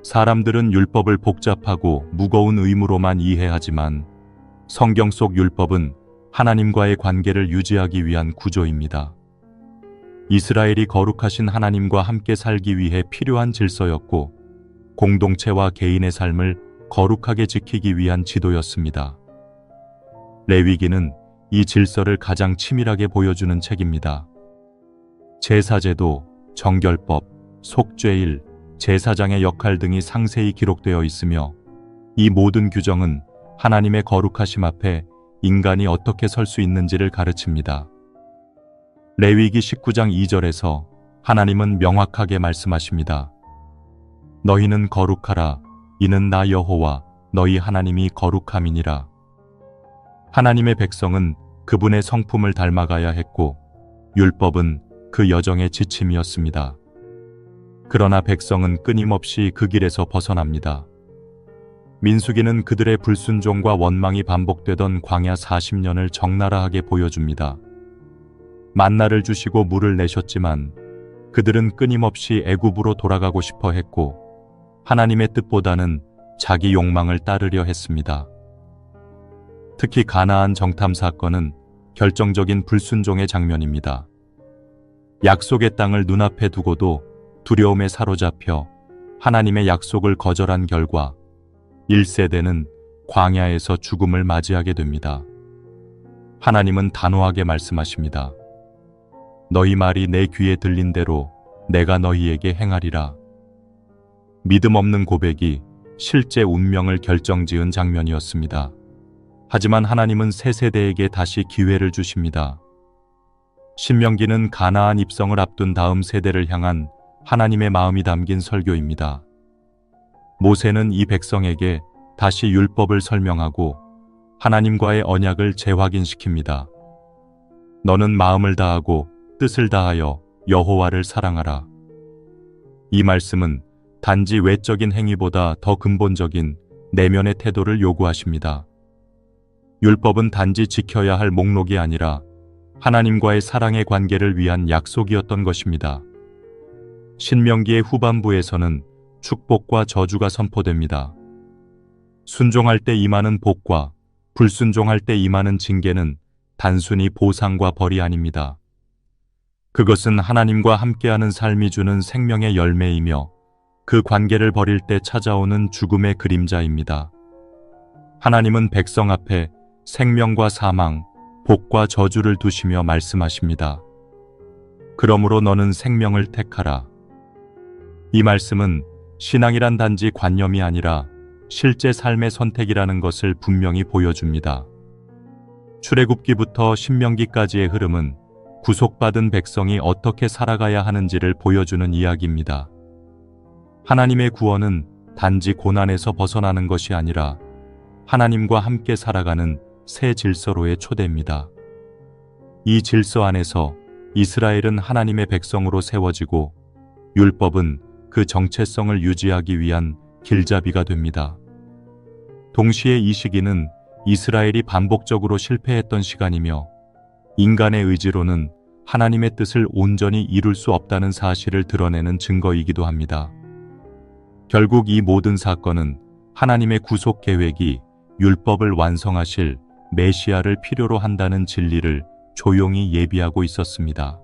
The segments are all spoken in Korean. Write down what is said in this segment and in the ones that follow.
사람들은 율법을 복잡하고 무거운 의무로만 이해하지만 성경 속 율법은 하나님과의 관계를 유지하기 위한 구조입니다. 이스라엘이 거룩하신 하나님과 함께 살기 위해 필요한 질서였고 공동체와 개인의 삶을 거룩하게 지키기 위한 지도였습니다. 레위기는 이 질서를 가장 치밀하게 보여주는 책입니다. 제사제도, 정결법, 속죄일, 제사장의 역할 등이 상세히 기록되어 있으며 이 모든 규정은 하나님의 거룩하심 앞에 인간이 어떻게 설 수 있는지를 가르칩니다. 레위기 19장 2절에서 하나님은 명확하게 말씀하십니다. 너희는 거룩하라. 이는 나 여호와 너희 하나님이 거룩함이니라. 하나님의 백성은 그분의 성품을 닮아가야 했고 율법은 그 여정의 지침이었습니다. 그러나 백성은 끊임없이 그 길에서 벗어납니다. 민수기는 그들의 불순종과 원망이 반복되던 광야 40년을 적나라하게 보여줍니다. 만나를 주시고 물을 내셨지만 그들은 끊임없이 애굽으로 돌아가고 싶어 했고 하나님의 뜻보다는 자기 욕망을 따르려 했습니다. 특히 가나안 정탐 사건은 결정적인 불순종의 장면입니다. 약속의 땅을 눈앞에 두고도 두려움에 사로잡혀 하나님의 약속을 거절한 결과 1세대는 광야에서 죽음을 맞이하게 됩니다. 하나님은 단호하게 말씀하십니다. 너희 말이 내 귀에 들린 대로 내가 너희에게 행하리라. 믿음 없는 고백이 실제 운명을 결정지은 장면이었습니다. 하지만 하나님은 새 세대에게 다시 기회를 주십니다. 신명기는 가나안 입성을 앞둔 다음 세대를 향한 하나님의 마음이 담긴 설교입니다. 모세는 이 백성에게 다시 율법을 설명하고 하나님과의 언약을 재확인시킵니다. 너는 마음을 다하고 뜻을 다하여 여호와를 사랑하라. 이 말씀은 단지 외적인 행위보다 더 근본적인 내면의 태도를 요구하십니다. 율법은 단지 지켜야 할 목록이 아니라 하나님과의 사랑의 관계를 위한 약속이었던 것입니다. 신명기의 후반부에서는 축복과 저주가 선포됩니다. 순종할 때 임하는 복과 불순종할 때 임하는 징계는 단순히 보상과 벌이 아닙니다. 그것은 하나님과 함께하는 삶이 주는 생명의 열매이며 그 관계를 버릴 때 찾아오는 죽음의 그림자입니다. 하나님은 백성 앞에 생명과 사망, 복과 저주를 두시며 말씀하십니다. 그러므로 너는 생명을 택하라. 이 말씀은 신앙이란 단지 관념이 아니라 실제 삶의 선택이라는 것을 분명히 보여줍니다. 출애굽기부터 신명기까지의 흐름은 구속받은 백성이 어떻게 살아가야 하는지를 보여주는 이야기입니다. 하나님의 구원은 단지 고난에서 벗어나는 것이 아니라 하나님과 함께 살아가는 새 질서로의 초대입니다. 이 질서 안에서 이스라엘은 하나님의 백성으로 세워지고 율법은 그 정체성을 유지하기 위한 길잡이가 됩니다. 동시에 이 시기는 이스라엘이 반복적으로 실패했던 시간이며 인간의 의지로는 하나님의 뜻을 온전히 이룰 수 없다는 사실을 드러내는 증거이기도 합니다. 결국 이 모든 사건은 하나님의 구속 계획이 율법을 완성하실 메시아를 필요로 한다는 진리를 조용히 예비하고 있었습니다.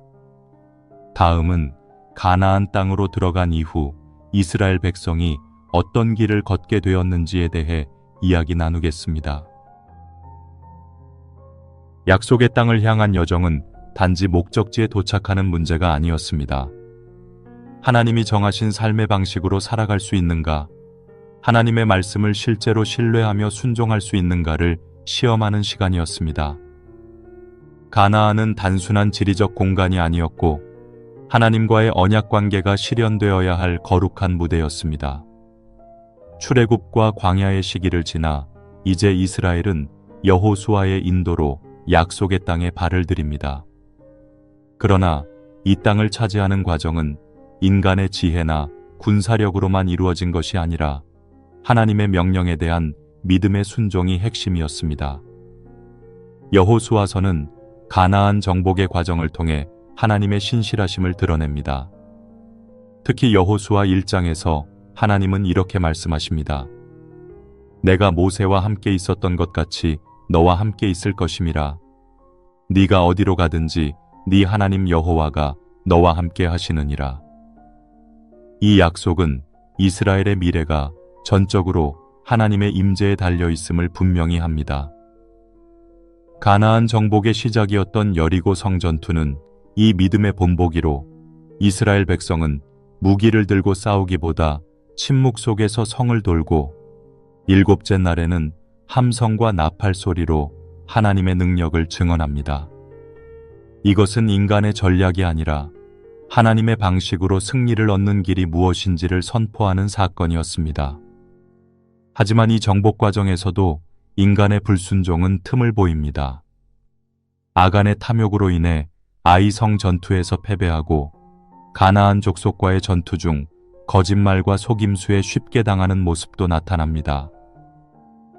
다음은 가나안 땅으로 들어간 이후 이스라엘 백성이 어떤 길을 걷게 되었는지에 대해 이야기 나누겠습니다. 약속의 땅을 향한 여정은 단지 목적지에 도착하는 문제가 아니었습니다. 하나님이 정하신 삶의 방식으로 살아갈 수 있는가, 하나님의 말씀을 실제로 신뢰하며 순종할 수 있는가를 시험하는 시간이었습니다. 가나안은 단순한 지리적 공간이 아니었고 하나님과의 언약 관계가 실현되어야 할 거룩한 무대였습니다. 출애굽과 광야의 시기를 지나 이제 이스라엘은 여호수아의 인도로 약속의 땅에 발을 들입니다. 그러나 이 땅을 차지하는 과정은 인간의 지혜나 군사력으로만 이루어진 것이 아니라 하나님의 명령에 대한 믿음의 순종이 핵심이었습니다. 여호수아서는 가나안 정복의 과정을 통해 하나님의 신실하심을 드러냅니다. 특히 여호수아 1장에서 하나님은 이렇게 말씀하십니다. 내가 모세와 함께 있었던 것 같이 너와 함께 있을 것임이라. 네가 어디로 가든지 네 하나님 여호와가 너와 함께 하시느니라. 이 약속은 이스라엘의 미래가 전적으로 하나님의 임재에 달려 있음을 분명히 합니다. 가나안 정복의 시작이었던 여리고 성전투는 이 믿음의 본보기로 이스라엘 백성은 무기를 들고 싸우기보다 침묵 속에서 성을 돌고 일곱째 날에는 함성과 나팔 소리로 하나님의 능력을 증언합니다. 이것은 인간의 전략이 아니라 하나님의 방식으로 승리를 얻는 길이 무엇인지를 선포하는 사건이었습니다. 하지만 이 정복 과정에서도 인간의 불순종은 틈을 보입니다. 아간의 탐욕으로 인해 아이성 전투에서 패배하고 가나안 족속과의 전투 중 거짓말과 속임수에 쉽게 당하는 모습도 나타납니다.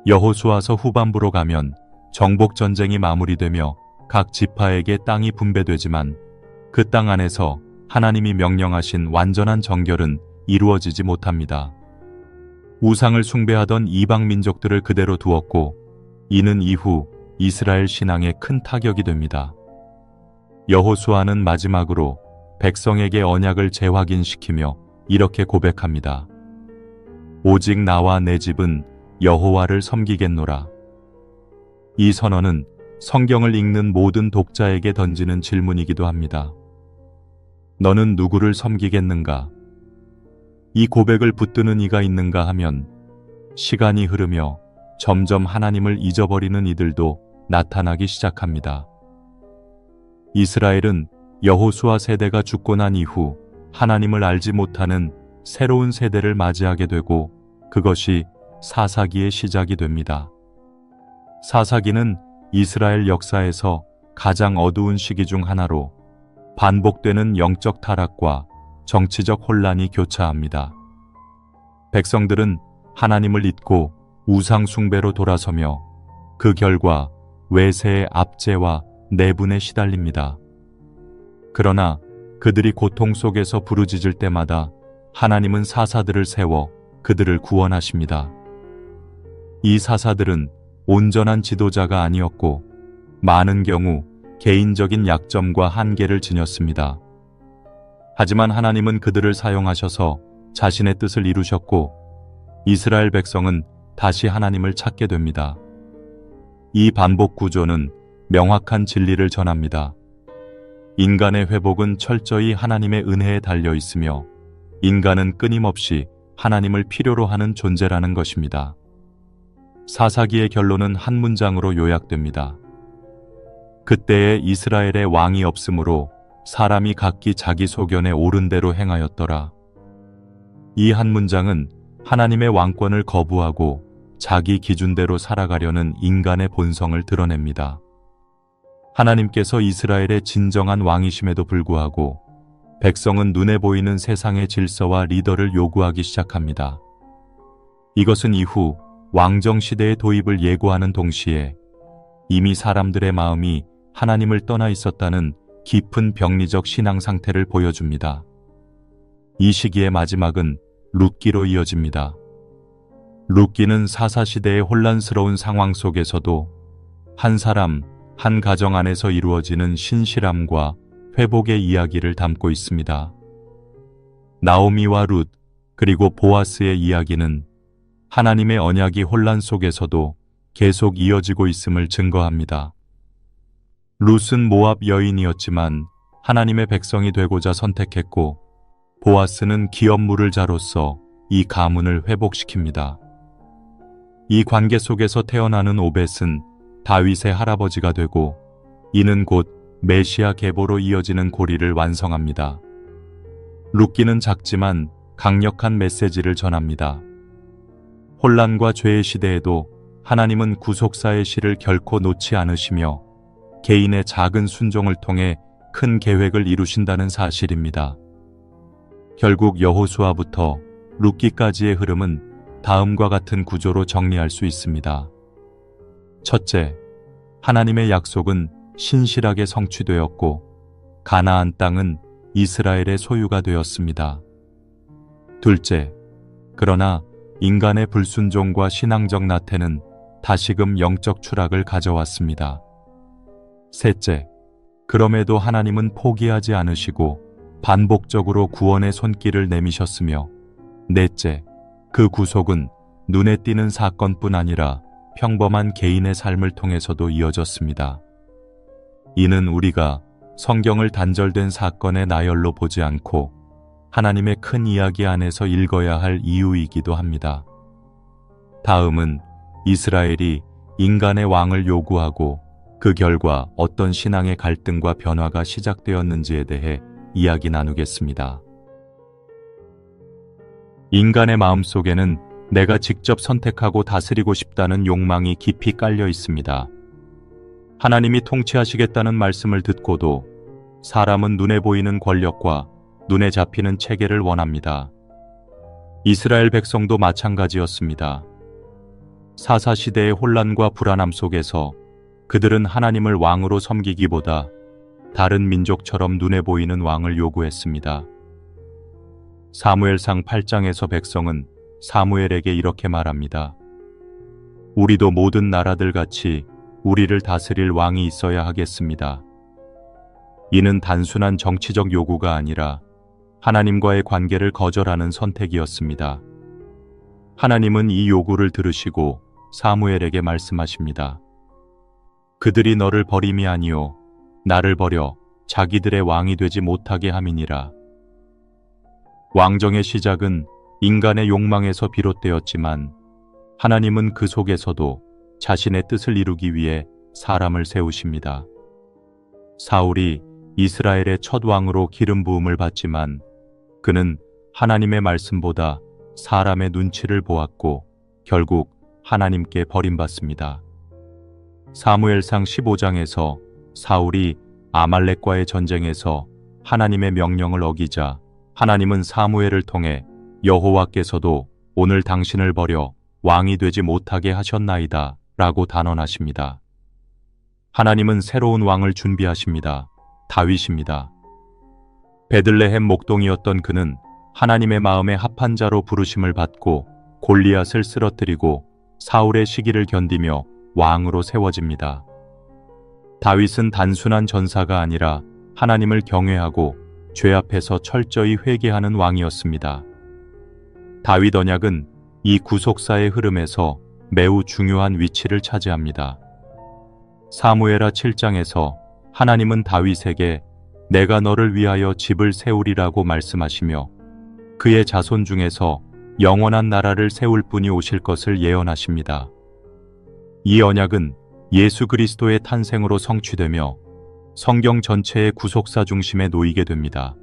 여호수아서 후반부로 가면 정복 전쟁이 마무리되며 각 지파에게 땅이 분배되지만 그 땅 안에서 하나님이 명령하신 완전한 정결은 이루어지지 못합니다. 우상을 숭배하던 이방 민족들을 그대로 두었고 이는 이후 이스라엘 신앙에 큰 타격이 됩니다. 여호수아는 마지막으로 백성에게 언약을 재확인시키며 이렇게 고백합니다. 오직 나와 내 집은 여호와를 섬기겠노라. 이 선언은 성경을 읽는 모든 독자에게 던지는 질문이기도 합니다. 너는 누구를 섬기겠는가? 이 고백을 붙드는 이가 있는가 하면 시간이 흐르며 점점 하나님을 잊어버리는 이들도 나타나기 시작합니다. 이스라엘은 여호수아 세대가 죽고 난 이후 하나님을 알지 못하는 새로운 세대를 맞이하게 되고 그것이 사사기의 시작이 됩니다. 사사기는 이스라엘 역사에서 가장 어두운 시기 중 하나로 반복되는 영적 타락과 정치적 혼란이 교차합니다. 백성들은 하나님을 잊고 우상 숭배로 돌아서며 그 결과 외세의 압제와 내분에 시달립니다. 그러나 그들이 고통 속에서 부르짖을 때마다 하나님은 사사들을 세워 그들을 구원하십니다. 이 사사들은 온전한 지도자가 아니었고 많은 경우 개인적인 약점과 한계를 지녔습니다. 하지만 하나님은 그들을 사용하셔서 자신의 뜻을 이루셨고 이스라엘 백성은 다시 하나님을 찾게 됩니다. 이 반복 구조는 명확한 진리를 전합니다. 인간의 회복은 철저히 하나님의 은혜에 달려 있으며 인간은 끊임없이 하나님을 필요로 하는 존재라는 것입니다. 사사기의 결론은 한 문장으로 요약됩니다. 그때에 이스라엘의 왕이 없으므로 사람이 각기 자기 소견에 옳은 대로 행하였더라. 이 한 문장은 하나님의 왕권을 거부하고 자기 기준대로 살아가려는 인간의 본성을 드러냅니다. 하나님께서 이스라엘의 진정한 왕이심에도 불구하고 백성은 눈에 보이는 세상의 질서와 리더를 요구하기 시작합니다. 이것은 이후 왕정 시대의 도입을 예고하는 동시에 이미 사람들의 마음이 하나님을 떠나 있었다는 깊은 병리적 신앙 상태를 보여줍니다. 이 시기의 마지막은 룻기로 이어집니다. 룻기는 사사시대의 혼란스러운 상황 속에서도 한 사람, 한 가정 안에서 이루어지는 신실함과 회복의 이야기를 담고 있습니다. 나오미와 룻, 그리고 보아스의 이야기는 하나님의 언약이 혼란 속에서도 계속 이어지고 있음을 증거합니다. 룻은 모압 여인이었지만 하나님의 백성이 되고자 선택했고 보아스는 기업물을 자로서 이 가문을 회복시킵니다. 이 관계 속에서 태어나는 오벳은 다윗의 할아버지가 되고 이는 곧 메시아 계보로 이어지는 고리를 완성합니다. 룻기는 작지만 강력한 메시지를 전합니다. 혼란과 죄의 시대에도 하나님은 구속사의 실을 결코 놓지 않으시며 개인의 작은 순종을 통해 큰 계획을 이루신다는 사실입니다. 결국 여호수아부터 룻기까지의 흐름은 다음과 같은 구조로 정리할 수 있습니다. 첫째, 하나님의 약속은 신실하게 성취되었고 가나안 땅은 이스라엘의 소유가 되었습니다. 둘째, 그러나 인간의 불순종과 신앙적 나태는 다시금 영적 추락을 가져왔습니다. 셋째, 그럼에도 하나님은 포기하지 않으시고 반복적으로 구원의 손길을 내미셨으며, 넷째, 그 구속은 눈에 띄는 사건뿐 아니라 평범한 개인의 삶을 통해서도 이어졌습니다. 이는 우리가 성경을 단절된 사건의 나열로 보지 않고 하나님의 큰 이야기 안에서 읽어야 할 이유이기도 합니다. 다음은 이스라엘이 인간의 왕을 요구하고 그 결과 어떤 신앙의 갈등과 변화가 시작되었는지에 대해 이야기 나누겠습니다. 인간의 마음속에는 내가 직접 선택하고 다스리고 싶다는 욕망이 깊이 깔려 있습니다. 하나님이 통치하시겠다는 말씀을 듣고도 사람은 눈에 보이는 권력과 눈에 잡히는 체계를 원합니다. 이스라엘 백성도 마찬가지였습니다. 사사시대의 혼란과 불안함 속에서 그들은 하나님을 왕으로 섬기기보다 다른 민족처럼 눈에 보이는 왕을 요구했습니다. 사무엘상 8장에서 백성은 사무엘에게 이렇게 말합니다. 우리도 모든 나라들 같이 우리를 다스릴 왕이 있어야 하겠습니다. 이는 단순한 정치적 요구가 아니라 하나님과의 관계를 거절하는 선택이었습니다. 하나님은 이 요구를 들으시고 사무엘에게 말씀하십니다. 그들이 너를 버림이 아니요 나를 버려 자기들의 왕이 되지 못하게 함이니라. 왕정의 시작은 인간의 욕망에서 비롯되었지만 하나님은 그 속에서도 자신의 뜻을 이루기 위해 사람을 세우십니다. 사울이 이스라엘의 첫 왕으로 기름 부음을 받지만 그는 하나님의 말씀보다 사람의 눈치를 보았고 결국 하나님께 버림받습니다. 사무엘상 15장에서 사울이 아말렉과의 전쟁에서 하나님의 명령을 어기자 하나님은 사무엘을 통해 여호와께서도 오늘 당신을 버려 왕이 되지 못하게 하셨나이다 라고 단언하십니다. 하나님은 새로운 왕을 준비하십니다. 다윗입니다. 베들레헴 목동이었던 그는 하나님의 마음에 합한 자로 부르심을 받고 골리앗을 쓰러뜨리고 사울의 시기를 견디며 왕으로 세워집니다. 다윗은 단순한 전사가 아니라 하나님을 경외하고 죄 앞에서 철저히 회개하는 왕이었습니다. 다윗 언약은 이 구속사의 흐름에서 매우 중요한 위치를 차지합니다. 사무엘하 7장에서 하나님은 다윗에게 내가 너를 위하여 집을 세우리라고 말씀하시며 그의 자손 중에서 영원한 나라를 세울 분이 오실 것을 예언하십니다. 이 언약은 예수 그리스도의 탄생으로 성취되며 성경 전체의 구속사 중심에 놓이게 됩니다.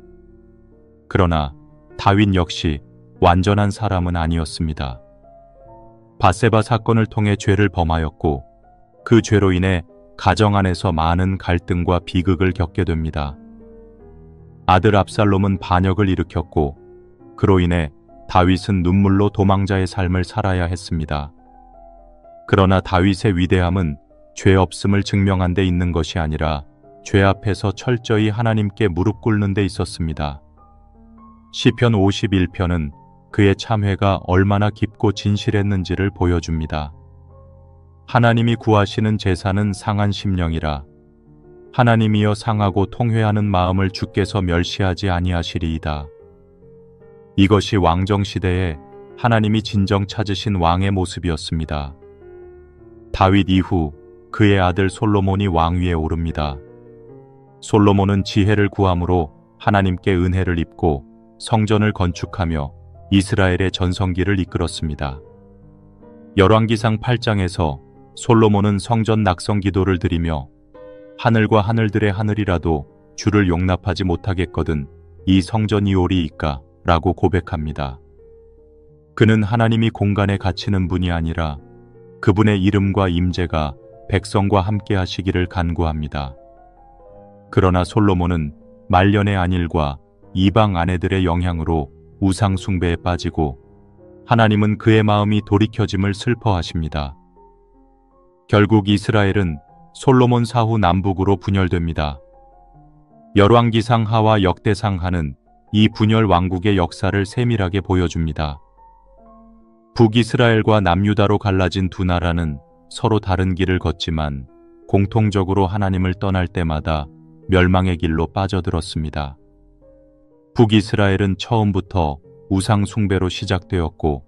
그러나 다윗 역시 완전한 사람은 아니었습니다. 밧세바 사건을 통해 죄를 범하였고 그 죄로 인해 가정 안에서 많은 갈등과 비극을 겪게 됩니다. 아들 압살롬은 반역을 일으켰고 그로 인해 다윗은 눈물로 도망자의 삶을 살아야 했습니다. 그러나 다윗의 위대함은 죄 없음을 증명한 데 있는 것이 아니라 죄 앞에서 철저히 하나님께 무릎 꿇는 데 있었습니다. 시편 51편은 그의 참회가 얼마나 깊고 진실했는지를 보여줍니다. 하나님이 구하시는 제사는 상한 심령이라 하나님이여 상하고 통회하는 마음을 주께서 멸시하지 아니하시리이다. 이것이 왕정시대에 하나님이 진정 찾으신 왕의 모습이었습니다. 다윗 이후 그의 아들 솔로몬이 왕위에 오릅니다. 솔로몬은 지혜를 구함으로 하나님께 은혜를 입고 성전을 건축하며 이스라엘의 전성기를 이끌었습니다. 열왕기상 8장에서 솔로몬은 성전 낙성 기도를 드리며 하늘과 하늘들의 하늘이라도 주를 용납하지 못하겠거든 이 성전이 오리이까 라고 고백합니다. 그는 하나님이 공간에 갇히는 분이 아니라 그분의 이름과 임재가 백성과 함께 하시기를 간구합니다. 그러나 솔로몬은 말년의 안일과 이방 아내들의 영향으로 우상 숭배에 빠지고 하나님은 그의 마음이 돌이켜짐을 슬퍼하십니다. 결국 이스라엘은 솔로몬 사후 남북으로 분열됩니다. 열왕기상 하와 역대상 하는 이 분열 왕국의 역사를 세밀하게 보여줍니다. 북이스라엘과 남유다로 갈라진 두 나라는 서로 다른 길을 걷지만 공통적으로 하나님을 떠날 때마다 멸망의 길로 빠져들었습니다. 북이스라엘은 처음부터 우상 숭배로 시작되었고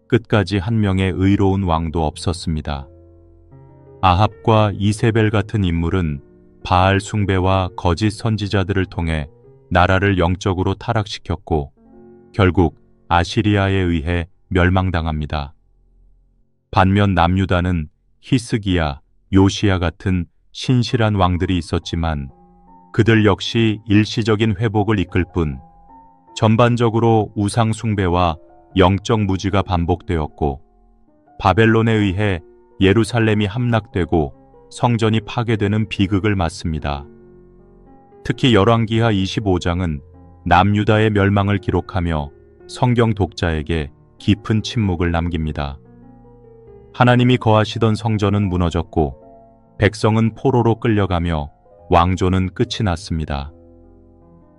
끝까지 한 명의 의로운 왕도 없었습니다. 아합과 이세벨 같은 인물은 바알 숭배와 거짓 선지자들을 통해 나라를 영적으로 타락시켰고 결국 아시리아에 의해 멸망당합니다. 반면 남유다는 히스기야, 요시야 같은 신실한 왕들이 있었지만 그들 역시 일시적인 회복을 이끌 뿐 전반적으로 우상 숭배와 영적 무지가 반복되었고 바벨론에 의해 예루살렘이 함락되고 성전이 파괴되는 비극을 맞습니다. 특히 열왕기하 25장은 남유다의 멸망을 기록하며 성경 독자에게 깊은 침묵을 남깁니다. 하나님이 거하시던 성전은 무너졌고 백성은 포로로 끌려가며 왕조는 끝이 났습니다.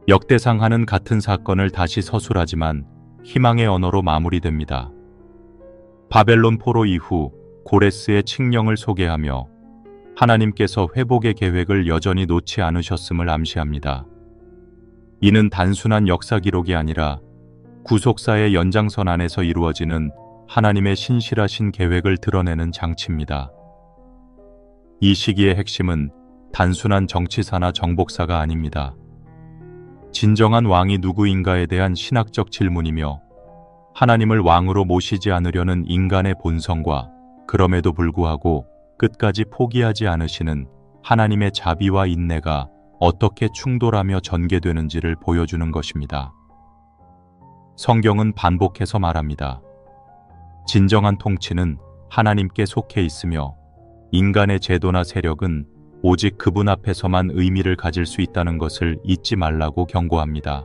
역대상하는 같은 사건을 다시 서술하지만 희망의 언어로 마무리됩니다. 바벨론 포로 이후 고레스의 칙령을 소개하며 하나님께서 회복의 계획을 여전히 놓지 않으셨음을 암시합니다. 이는 단순한 역사 기록이 아니라 구속사의 연장선 안에서 이루어지는 하나님의 신실하신 계획을 드러내는 장치입니다. 이 시기의 핵심은 단순한 정치사나 정복사가 아닙니다. 진정한 왕이 누구인가에 대한 신학적 질문이며 하나님을 왕으로 모시지 않으려는 인간의 본성과 그럼에도 불구하고 끝까지 포기하지 않으시는 하나님의 자비와 인내가 어떻게 충돌하며 전개되는지를 보여주는 것입니다. 성경은 반복해서 말합니다. 진정한 통치는 하나님께 속해 있으며 인간의 제도나 세력은 오직 그분 앞에서만 의미를 가질 수 있다는 것을 잊지 말라고 경고합니다.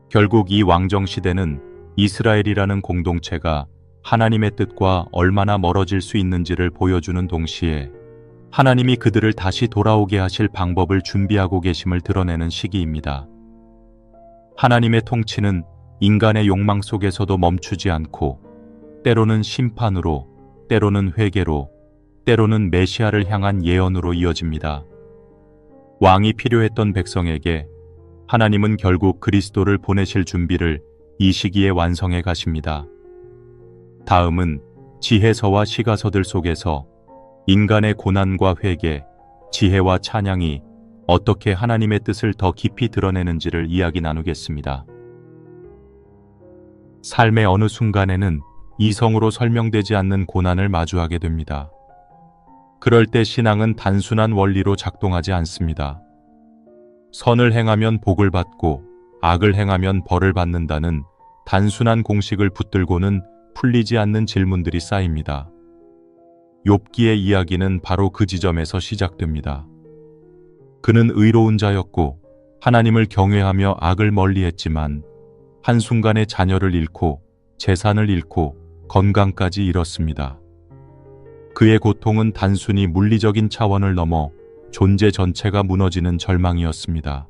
결국 이 왕정 시대는 이스라엘이라는 공동체가 하나님의 뜻과 얼마나 멀어질 수 있는지를 보여주는 동시에 하나님이 그들을 다시 돌아오게 하실 방법을 준비하고 계심을 드러내는 시기입니다. 하나님의 통치는 인간의 욕망 속에서도 멈추지 않고 때로는 심판으로, 때로는 회개로, 때로는 메시아를 향한 예언으로 이어집니다. 왕이 필요했던 백성에게 하나님은 결국 그리스도를 보내실 준비를 이 시기에 완성해 가십니다. 다음은 지혜서와 시가서들 속에서 인간의 고난과 회개, 지혜와 찬양이 어떻게 하나님의 뜻을 더 깊이 드러내는지를 이야기 나누겠습니다. 삶의 어느 순간에는 이성으로 설명되지 않는 고난을 마주하게 됩니다. 그럴 때 신앙은 단순한 원리로 작동하지 않습니다. 선을 행하면 복을 받고 악을 행하면 벌을 받는다는 단순한 공식을 붙들고는 풀리지 않는 질문들이 쌓입니다. 욥기의 이야기는 바로 그 지점에서 시작됩니다. 그는 의로운 자였고 하나님을 경외하며 악을 멀리했지만 한순간에 자녀를 잃고 재산을 잃고 건강까지 잃었습니다. 그의 고통은 단순히 물리적인 차원을 넘어 존재 전체가 무너지는 절망이었습니다.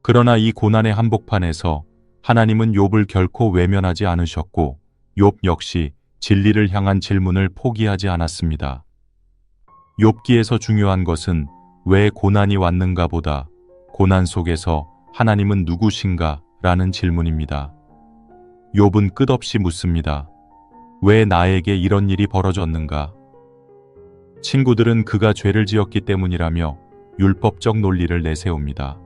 그러나 이 고난의 한복판에서 하나님은 욥을 결코 외면하지 않으셨고 욥 역시 진리를 향한 질문을 포기하지 않았습니다. 욥기에서 중요한 것은 왜 고난이 왔는가 보다 고난 속에서 하나님은 누구신가 라는 질문입니다. 욥은 끝없이 묻습니다. 왜 나에게 이런 일이 벌어졌는가? 친구들은 그가 죄를 지었기 때문이라며 율법적 논리를 내세웁니다.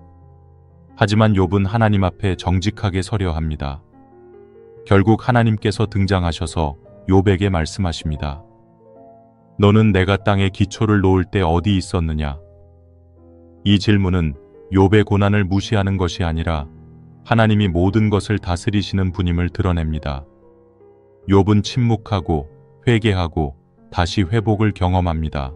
하지만 욥은 하나님 앞에 정직하게 서려 합니다. 결국 하나님께서 등장하셔서 욥에게 말씀하십니다. 너는 내가 땅에 기초를 놓을 때 어디 있었느냐? 이 질문은 욥의 고난을 무시하는 것이 아니라 하나님이 모든 것을 다스리시는 분임을 드러냅니다. 욥은 침묵하고 회개하고 다시 회복을 경험합니다.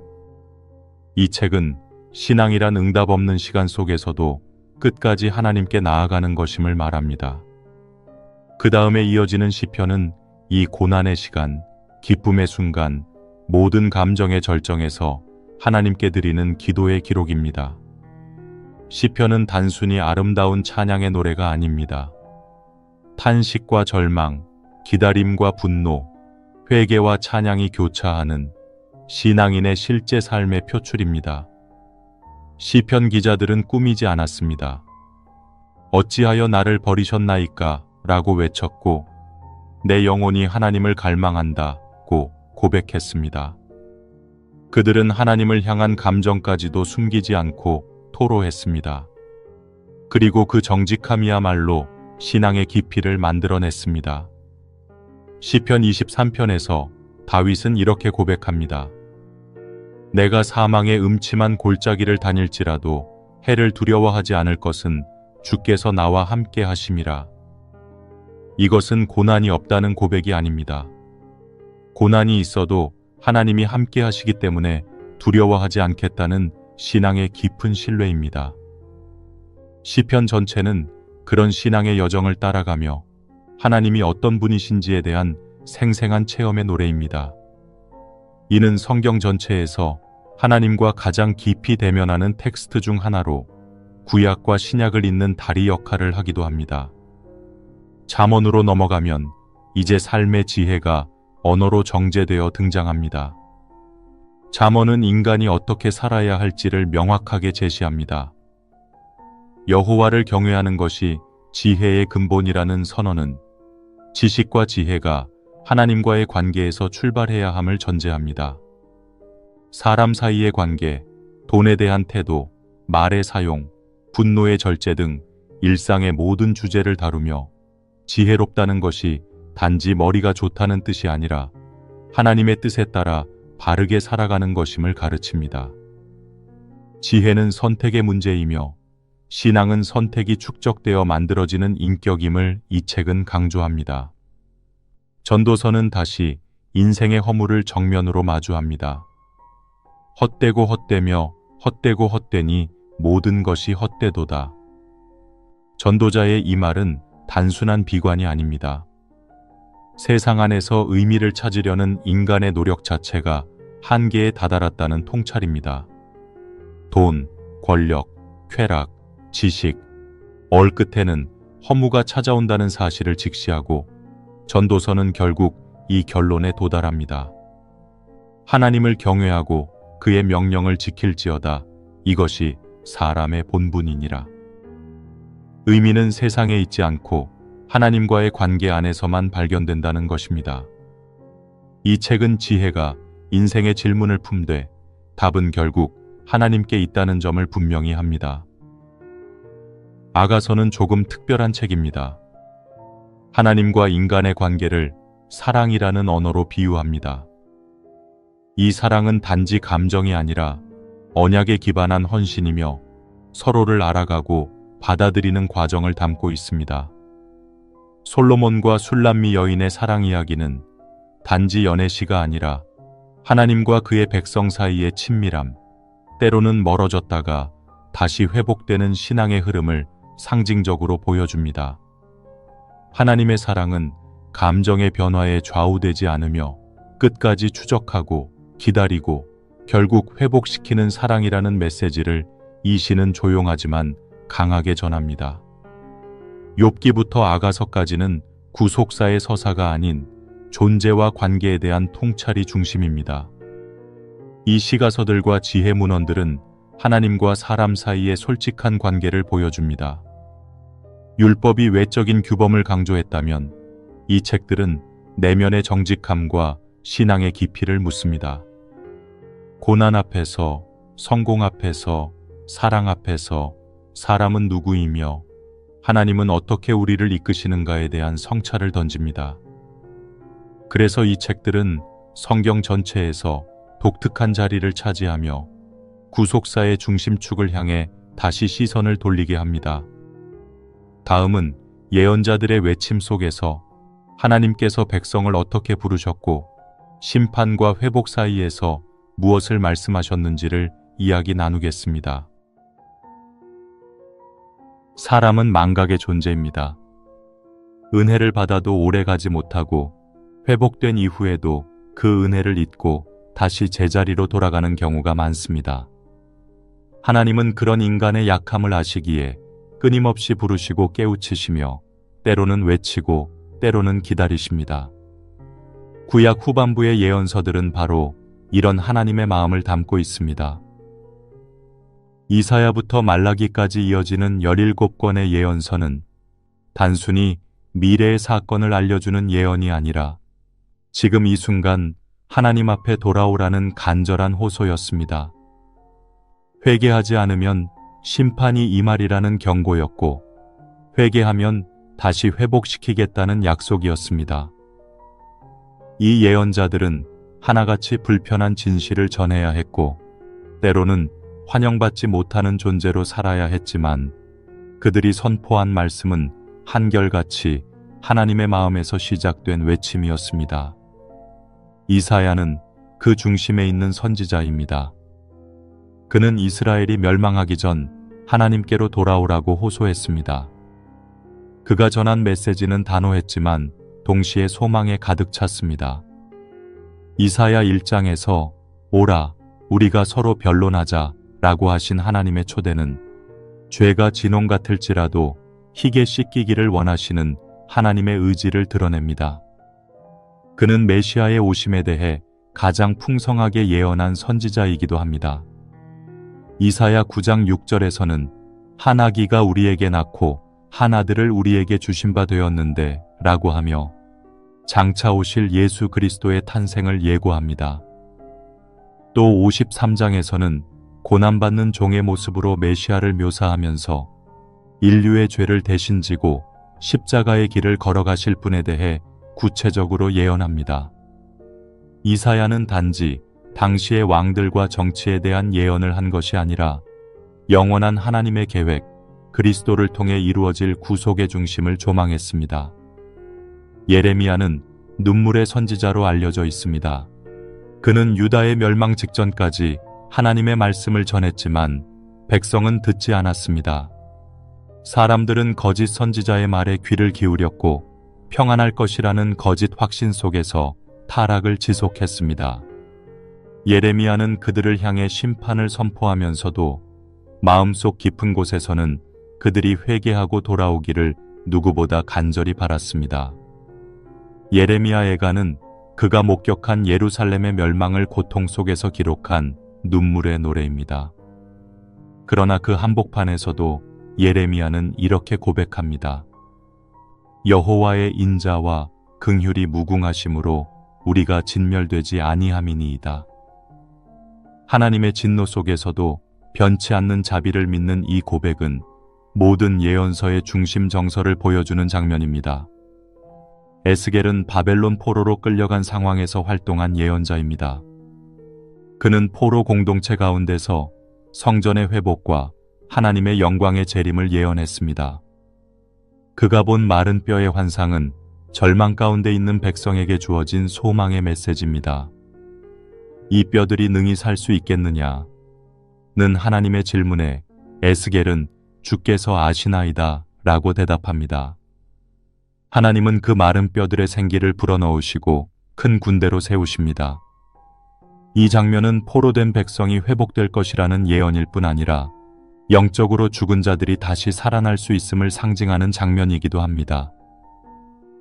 이 책은 신앙이란 응답 없는 시간 속에서도 끝까지 하나님께 나아가는 것임을 말합니다. 그 다음에 이어지는 시편은 이 고난의 시간, 기쁨의 순간, 모든 감정의 절정에서 하나님께 드리는 기도의 기록입니다. 시편은 단순히 아름다운 찬양의 노래가 아닙니다. 탄식과 절망, 기다림과 분노, 회개와 찬양이 교차하는 신앙인의 실제 삶의 표출입니다. 시편 기자들은 꾸미지 않았습니다. 어찌하여 나를 버리셨나이까? 라고 외쳤고 내 영혼이 하나님을 갈망한다고 고백했습니다. 그들은 하나님을 향한 감정까지도 숨기지 않고 토로했습니다. 그리고 그 정직함이야말로 신앙의 깊이를 만들어냈습니다. 시편 23편에서 다윗은 이렇게 고백합니다. 내가 사망의 음침한 골짜기를 다닐지라도 해를 두려워하지 않을 것은 주께서 나와 함께 하심이라. 이것은 고난이 없다는 고백이 아닙니다. 고난이 있어도 하나님이 함께 하시기 때문에 두려워하지 않겠다는 신앙의 깊은 신뢰입니다. 시편 전체는 그런 신앙의 여정을 따라가며 하나님이 어떤 분이신지에 대한 생생한 체험의 노래입니다. 이는 성경 전체에서 하나님과 가장 깊이 대면하는 텍스트 중 하나로 구약과 신약을 잇는 다리 역할을 하기도 합니다. 잠언으로 넘어가면 이제 삶의 지혜가 언어로 정제되어 등장합니다. 잠언은 인간이 어떻게 살아야 할지를 명확하게 제시합니다. 여호와를 경외하는 것이 지혜의 근본이라는 선언은 지식과 지혜가 하나님과의 관계에서 출발해야 함을 전제합니다. 사람 사이의 관계, 돈에 대한 태도, 말의 사용, 분노의 절제 등 일상의 모든 주제를 다루며 지혜롭다는 것이 단지 머리가 좋다는 뜻이 아니라 하나님의 뜻에 따라 바르게 살아가는 것임을 가르칩니다. 지혜는 선택의 문제이며 신앙은 선택이 축적되어 만들어지는 인격임을 이 책은 강조합니다. 전도서는 다시 인생의 허물을 정면으로 마주합니다. 헛되고 헛되며 헛되고 헛되니 모든 것이 헛되도다. 전도자의 이 말은 단순한 비관이 아닙니다. 세상 안에서 의미를 찾으려는 인간의 노력 자체가 한계에 다다랐다는 통찰입니다. 돈, 권력, 쾌락, 지식, 얼끝에는 허무가 찾아온다는 사실을 직시하고 전도서는 결국 이 결론에 도달합니다. 하나님을 경외하고 그의 명령을 지킬지어다. 이것이 사람의 본분이니라. 의미는 세상에 있지 않고 하나님과의 관계 안에서만 발견된다는 것입니다. 이 책은 지혜가 인생의 질문을 품되 답은 결국 하나님께 있다는 점을 분명히 합니다. 아가서는 조금 특별한 책입니다. 하나님과 인간의 관계를 사랑이라는 언어로 비유합니다. 이 사랑은 단지 감정이 아니라 언약에 기반한 헌신이며 서로를 알아가고 받아들이는 과정을 담고 있습니다. 솔로몬과 술람미 여인의 사랑 이야기는 단지 연애시가 아니라 하나님과 그의 백성 사이의 친밀함, 때로는 멀어졌다가 다시 회복되는 신앙의 흐름을 상징적으로 보여줍니다. 하나님의 사랑은 감정의 변화에 좌우되지 않으며 끝까지 추적하고 기다리고 결국 회복시키는 사랑이라는 메시지를 이 시는 조용하지만 강하게 전합니다. 욥기부터 아가서까지는 구속사의 서사가 아닌 존재와 관계에 대한 통찰이 중심입니다. 이 시가서들과 지혜 문헌들은 하나님과 사람 사이의 솔직한 관계를 보여줍니다. 율법이 외적인 규범을 강조했다면 이 책들은 내면의 정직함과 신앙의 깊이를 묻습니다. 고난 앞에서, 성공 앞에서, 사랑 앞에서 사람은 누구이며 하나님은 어떻게 우리를 이끄시는가에 대한 성찰을 던집니다. 그래서 이 책들은 성경 전체에서 독특한 자리를 차지하며 구속사의 중심축을 향해 다시 시선을 돌리게 합니다. 다음은 예언자들의 외침 속에서 하나님께서 백성을 어떻게 부르셨고 심판과 회복 사이에서 무엇을 말씀하셨는지를 이야기 나누겠습니다. 사람은 망각의 존재입니다. 은혜를 받아도 오래 가지 못하고 회복된 이후에도 그 은혜를 잊고 다시 제자리로 돌아가는 경우가 많습니다. 하나님은 그런 인간의 약함을 아시기에 끊임없이 부르시고 깨우치시며 때로는 외치고 때로는 기다리십니다. 구약 후반부의 예언서들은 바로 이런 하나님의 마음을 담고 있습니다. 이사야부터 말라기까지 이어지는 17권의 예언서는 단순히 미래의 사건을 알려주는 예언이 아니라 지금 이 순간 하나님 앞에 돌아오라는 간절한 호소였습니다. 회개하지 않으면 심판이 임하리라는 경고였고, 회개하면 다시 회복시키겠다는 약속이었습니다. 이 예언자들은 하나같이 불편한 진실을 전해야 했고, 때로는 환영받지 못하는 존재로 살아야 했지만, 그들이 선포한 말씀은 한결같이 하나님의 마음에서 시작된 외침이었습니다. 이사야는 그 중심에 있는 선지자입니다. 그는 이스라엘이 멸망하기 전 하나님께로 돌아오라고 호소했습니다. 그가 전한 메시지는 단호했지만 동시에 소망에 가득 찼습니다. 이사야 1장에서 오라, 우리가 서로 변론하자 라고 하신 하나님의 초대는 죄가 진홍 같을지라도 희게 씻기기를 원하시는 하나님의 의지를 드러냅니다. 그는 메시아의 오심에 대해 가장 풍성하게 예언한 선지자이기도 합니다. 이사야 9장 6절에서는 한 아기가 우리에게 낳고 한 아들을 우리에게 주신 바 되었는데 라고 하며 장차 오실 예수 그리스도의 탄생을 예고합니다. 또 53장에서는 고난받는 종의 모습으로 메시아를 묘사하면서 인류의 죄를 대신 지고 십자가의 길을 걸어가실 분에 대해 구체적으로 예언합니다. 이사야는 단지 당시의 왕들과 정치에 대한 예언을 한 것이 아니라 영원한 하나님의 계획, 그리스도를 통해 이루어질 구속의 중심을 조망했습니다. 예레미야는 눈물의 선지자로 알려져 있습니다. 그는 유다의 멸망 직전까지 하나님의 말씀을 전했지만 백성은 듣지 않았습니다. 사람들은 거짓 선지자의 말에 귀를 기울였고 평안할 것이라는 거짓 확신 속에서 타락을 지속했습니다. 예레미야는 그들을 향해 심판을 선포하면서도 마음속 깊은 곳에서는 그들이 회개하고 돌아오기를 누구보다 간절히 바랐습니다. 예레미야 애가는 그가 목격한 예루살렘의 멸망을 고통 속에서 기록한 눈물의 노래입니다. 그러나 그 한복판에서도 예레미야는 이렇게 고백합니다. 여호와의 인자와 긍휼이 무궁하심으로 우리가 진멸되지 아니함이니이다. 하나님의 진노 속에서도 변치 않는 자비를 믿는 이 고백은 모든 예언서의 중심 정서를 보여주는 장면입니다. 에스겔은 바벨론 포로로 끌려간 상황에서 활동한 예언자입니다. 그는 포로 공동체 가운데서 성전의 회복과 하나님의 영광의 재림을 예언했습니다. 그가 본 마른 뼈의 환상은 절망 가운데 있는 백성에게 주어진 소망의 메시지입니다. 이 뼈들이 능히 살 수 있겠느냐? 는 하나님의 질문에 에스겔은 주께서 아시나이다 라고 대답합니다. 하나님은 그 마른 뼈들의 생기를 불어넣으시고 큰 군대로 세우십니다. 이 장면은 포로된 백성이 회복될 것이라는 예언일 뿐 아니라 영적으로 죽은 자들이 다시 살아날 수 있음을 상징하는 장면이기도 합니다.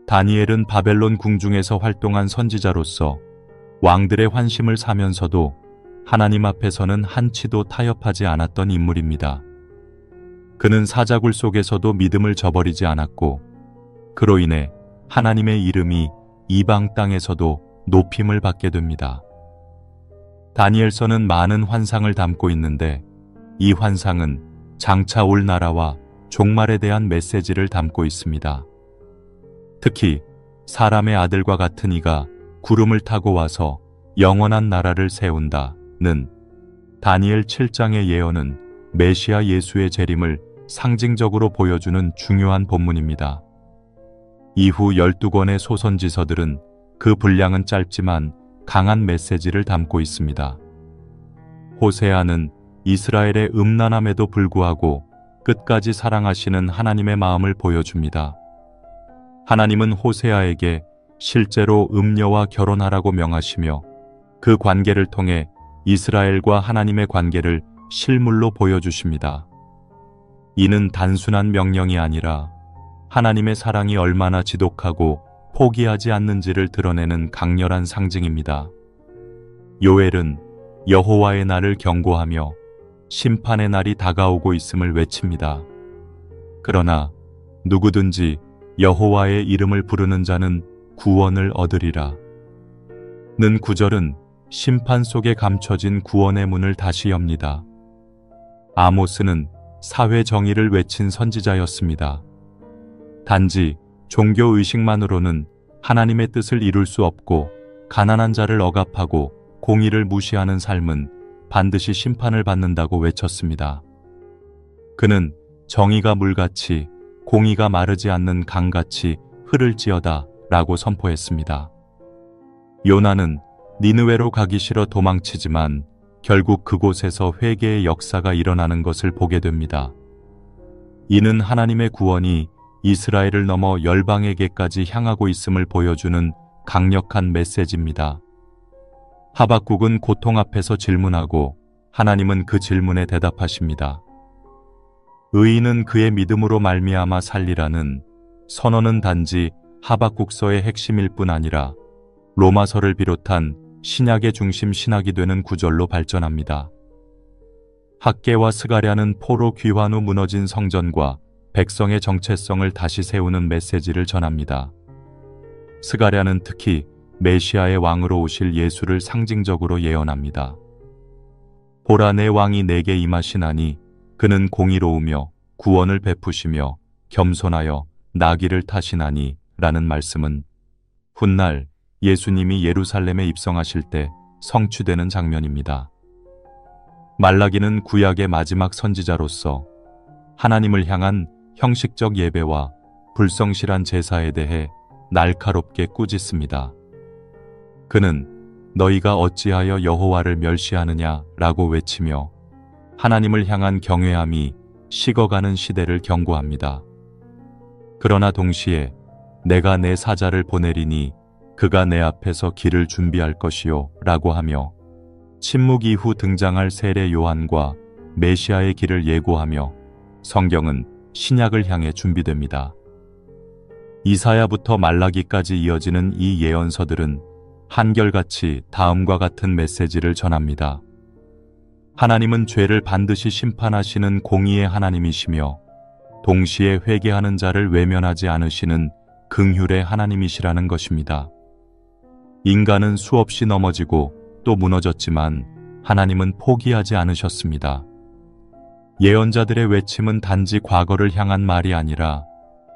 다니엘은 바벨론 궁중에서 활동한 선지자로서 왕들의 환심을 사면서도 하나님 앞에서는 한치도 타협하지 않았던 인물입니다. 그는 사자굴 속에서도 믿음을 저버리지 않았고 그로 인해 하나님의 이름이 이방 땅에서도 높임을 받게 됩니다. 다니엘서는 많은 환상을 담고 있는데 이 환상은 장차 올 나라와 종말에 대한 메시지를 담고 있습니다. 특히 사람의 아들과 같은 이가 구름을 타고 와서 영원한 나라를 세운다는 다니엘 7장의 예언은 메시아 예수의 재림을 상징적으로 보여주는 중요한 본문입니다. 이후 12권의 소선지서들은 그 분량은 짧지만 강한 메시지를 담고 있습니다. 호세아는 이스라엘의 음란함에도 불구하고 끝까지 사랑하시는 하나님의 마음을 보여줍니다. 하나님은 호세아에게 실제로 음녀와 결혼하라고 명하시며 그 관계를 통해 이스라엘과 하나님의 관계를 실물로 보여주십니다. 이는 단순한 명령이 아니라 하나님의 사랑이 얼마나 지독하고 포기하지 않는지를 드러내는 강렬한 상징입니다. 요엘은 여호와의 날을 경고하며 심판의 날이 다가오고 있음을 외칩니다. 그러나 누구든지 여호와의 이름을 부르는 자는 구원을 얻으리라. 는 구절은 심판 속에 감춰진 구원의 문을 다시 엽니다. 아모스는 사회 정의를 외친 선지자였습니다. 단지 종교 의식만으로는 하나님의 뜻을 이룰 수 없고 가난한 자를 억압하고 공의를 무시하는 삶은 반드시 심판을 받는다고 외쳤습니다. 그는 정의가 물같이 공의가 마르지 않는 강같이 흐를지어다 라고 선포했습니다. 요나는 니느웨로 가기 싫어 도망치지만 결국 그곳에서 회개의 역사가 일어나는 것을 보게 됩니다. 이는 하나님의 구원이 이스라엘을 넘어 열방에게까지 향하고 있음을 보여주는 강력한 메시지입니다. 하박국은 고통 앞에서 질문하고 하나님은 그 질문에 대답하십니다. 의인은 그의 믿음으로 말미암아 살리라는 선언은 단지 하박국서의 핵심일 뿐 아니라 로마서를 비롯한 신약의 중심 신학이 되는 구절로 발전합니다. 학개와 스가랴는 포로 귀환 후 무너진 성전과 백성의 정체성을 다시 세우는 메시지를 전합니다. 스가랴는 특히 메시아의 왕으로 오실 예수를 상징적으로 예언합니다. 보라, 내 왕이 내게 임하시나니 그는 공의로우며 구원을 베푸시며 겸손하여 나귀를 타시나니 라는 말씀은 훗날 예수님이 예루살렘에 입성하실 때 성취되는 장면입니다. 말라기는 구약의 마지막 선지자로서 하나님을 향한 형식적 예배와 불성실한 제사에 대해 날카롭게 꾸짖습니다. 그는 너희가 어찌하여 여호와를 멸시하느냐 라고 외치며 하나님을 향한 경외함이 식어가는 시대를 경고합니다. 그러나 동시에 내가 내 사자를 보내리니 그가 내 앞에서 길을 준비할 것이요 라고 하며 침묵 이후 등장할 세례 요한과 메시아의 길을 예고하며 성경은 신약을 향해 준비됩니다. 이사야부터 말라기까지 이어지는 이 예언서들은 한결같이 다음과 같은 메시지를 전합니다. 하나님은 죄를 반드시 심판하시는 공의의 하나님이시며 동시에 회개하는 자를 외면하지 않으시는 긍휼의 하나님이시라는 것입니다. 인간은 수없이 넘어지고 또 무너졌지만 하나님은 포기하지 않으셨습니다. 예언자들의 외침은 단지 과거를 향한 말이 아니라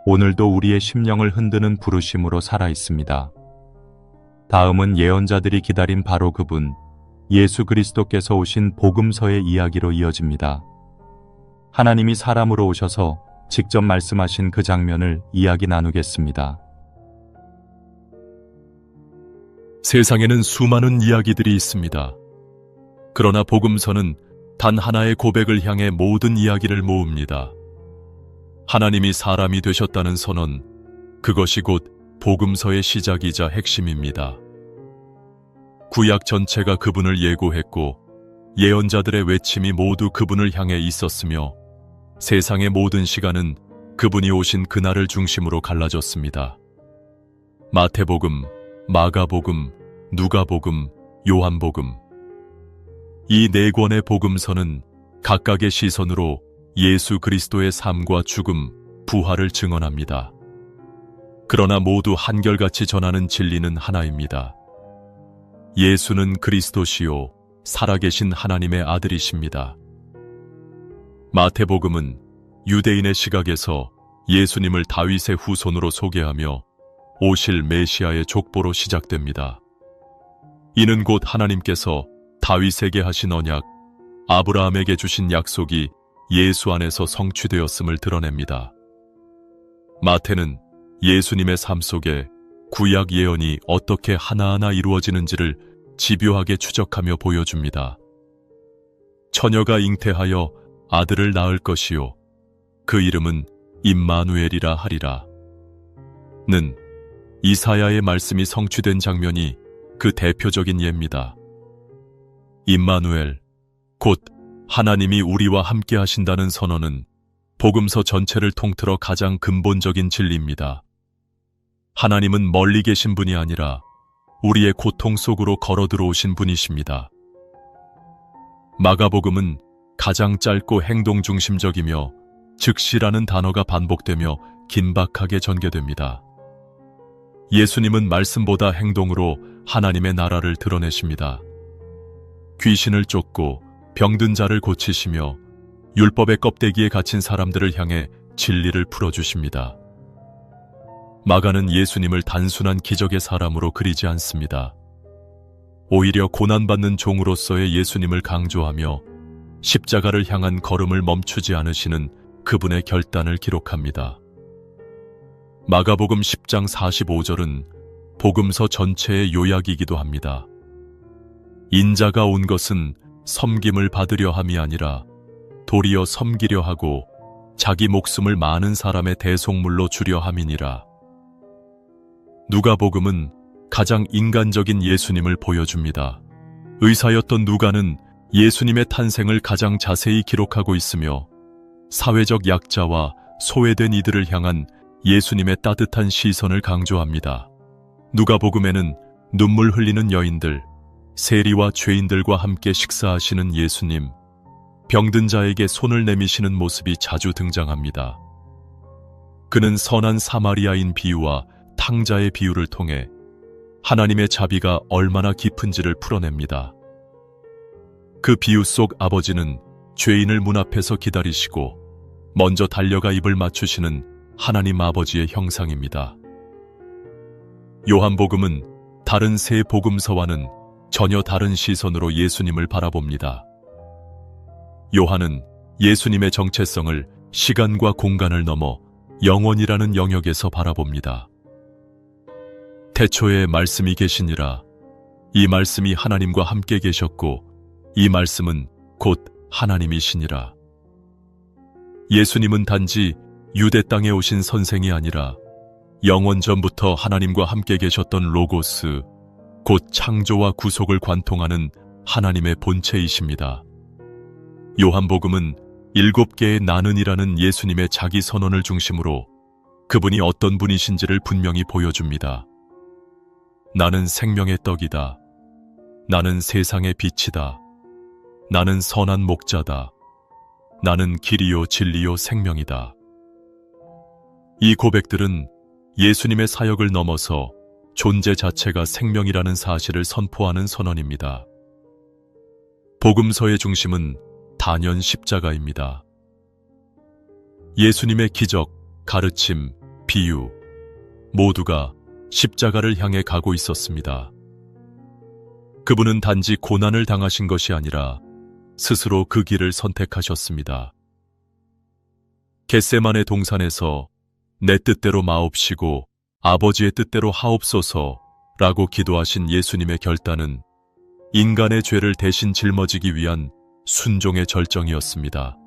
오늘도 우리의 심령을 흔드는 부르심으로 살아 있습니다. 다음은 예언자들이 기다린 바로 그분, 예수 그리스도께서 오신 복음서의 이야기로 이어집니다. 하나님이 사람으로 오셔서 직접 말씀하신 그 장면을 이야기 나누겠습니다. 세상에는 수많은 이야기들이 있습니다. 그러나 복음서는 단 하나의 고백을 향해 모든 이야기를 모읍니다. 하나님이 사람이 되셨다는 선언, 그것이 곧 복음서의 시작이자 핵심입니다. 구약 전체가 그분을 예고했고 예언자들의 외침이 모두 그분을 향해 있었으며 세상의 모든 시간은 그분이 오신 그날을 중심으로 갈라졌습니다. 마태복음, 마가복음, 누가복음, 요한복음. 이 네 권의 복음서는 각각의 시선으로 예수 그리스도의 삶과 죽음, 부활을 증언합니다. 그러나 모두 한결같이 전하는 진리는 하나입니다. 예수는 그리스도시요 살아계신 하나님의 아들이십니다. 마태복음은 유대인의 시각에서 예수님을 다윗의 후손으로 소개하며 오실 메시아의 족보로 시작됩니다. 이는 곧 하나님께서 다윗에게 하신 언약, 아브라함에게 주신 약속이 예수 안에서 성취되었음을 드러냅니다. 마태는 예수님의 삶 속에 구약 예언이 어떻게 하나하나 이루어지는지를 집요하게 추적하며 보여줍니다. 처녀가 잉태하여 아들을 낳을 것이요 그 이름은 임마누엘이라 하리라. 는 이사야의 말씀이 성취된 장면이 그 대표적인 예입니다. 임마누엘, 곧 하나님이 우리와 함께 하신다는 선언은 복음서 전체를 통틀어 가장 근본적인 진리입니다. 하나님은 멀리 계신 분이 아니라 우리의 고통 속으로 걸어 들어오신 분이십니다. 마가복음은 가장 짧고 행동 중심적이며 즉시라는 단어가 반복되며 긴박하게 전개됩니다. 예수님은 말씀보다 행동으로 하나님의 나라를 드러내십니다. 귀신을 쫓고 병든 자를 고치시며 율법의 껍데기에 갇힌 사람들을 향해 진리를 풀어주십니다. 마가는 예수님을 단순한 기적의 사람으로 그리지 않습니다. 오히려 고난받는 종으로서의 예수님을 강조하며 십자가를 향한 걸음을 멈추지 않으시는 그분의 결단을 기록합니다. 마가복음 10장 45절은 복음서 전체의 요약이기도 합니다. 인자가 온 것은 섬김을 받으려 함이 아니라 도리어 섬기려 하고 자기 목숨을 많은 사람의 대속물로 주려 함이니라. 누가복음은 가장 인간적인 예수님을 보여줍니다. 의사였던 누가는 예수님의 탄생을 가장 자세히 기록하고 있으며 사회적 약자와 소외된 이들을 향한 예수님의 따뜻한 시선을 강조합니다. 누가복음에는 눈물 흘리는 여인들, 세리와 죄인들과 함께 식사하시는 예수님, 병든 자에게 손을 내미시는 모습이 자주 등장합니다. 그는 선한 사마리아인 비유와 탕자의 비유를 통해 하나님의 자비가 얼마나 깊은지를 풀어냅니다. 그 비유 속 아버지는 죄인을 문 앞에서 기다리시고 먼저 달려가 입을 맞추시는 하나님 아버지의 형상입니다. 요한복음은 다른 세 복음서와는 전혀 다른 시선으로 예수님을 바라봅니다. 요한은 예수님의 정체성을 시간과 공간을 넘어 영원이라는 영역에서 바라봅니다. 태초에 말씀이 계시니라. 이 말씀이 하나님과 함께 계셨고 이 말씀은 곧 하나님이시니라. 예수님은 단지 유대 땅에 오신 선생이 아니라 영원 전부터 하나님과 함께 계셨던 로고스, 곧 창조와 구속을 관통하는 하나님의 본체이십니다. 요한복음은 7개의 나는이라는 예수님의 자기 선언을 중심으로 그분이 어떤 분이신지를 분명히 보여줍니다. 나는 생명의 떡이다. 나는 세상의 빛이다. 나는 선한 목자다. 나는 길이요 진리요 생명이다. 이 고백들은 예수님의 사역을 넘어서 존재 자체가 생명이라는 사실을 선포하는 선언입니다. 복음서의 중심은 단연 십자가입니다. 예수님의 기적, 가르침, 비유 모두가 십자가를 향해 가고 있었습니다. 그분은 단지 고난을 당하신 것이 아니라 스스로 그 길을 선택하셨습니다. 겟세마네 동산에서 내 뜻대로 마옵시고 아버지의 뜻대로 하옵소서라고 기도하신 예수님의 결단은 인간의 죄를 대신 짊어지기 위한 순종의 절정이었습니다.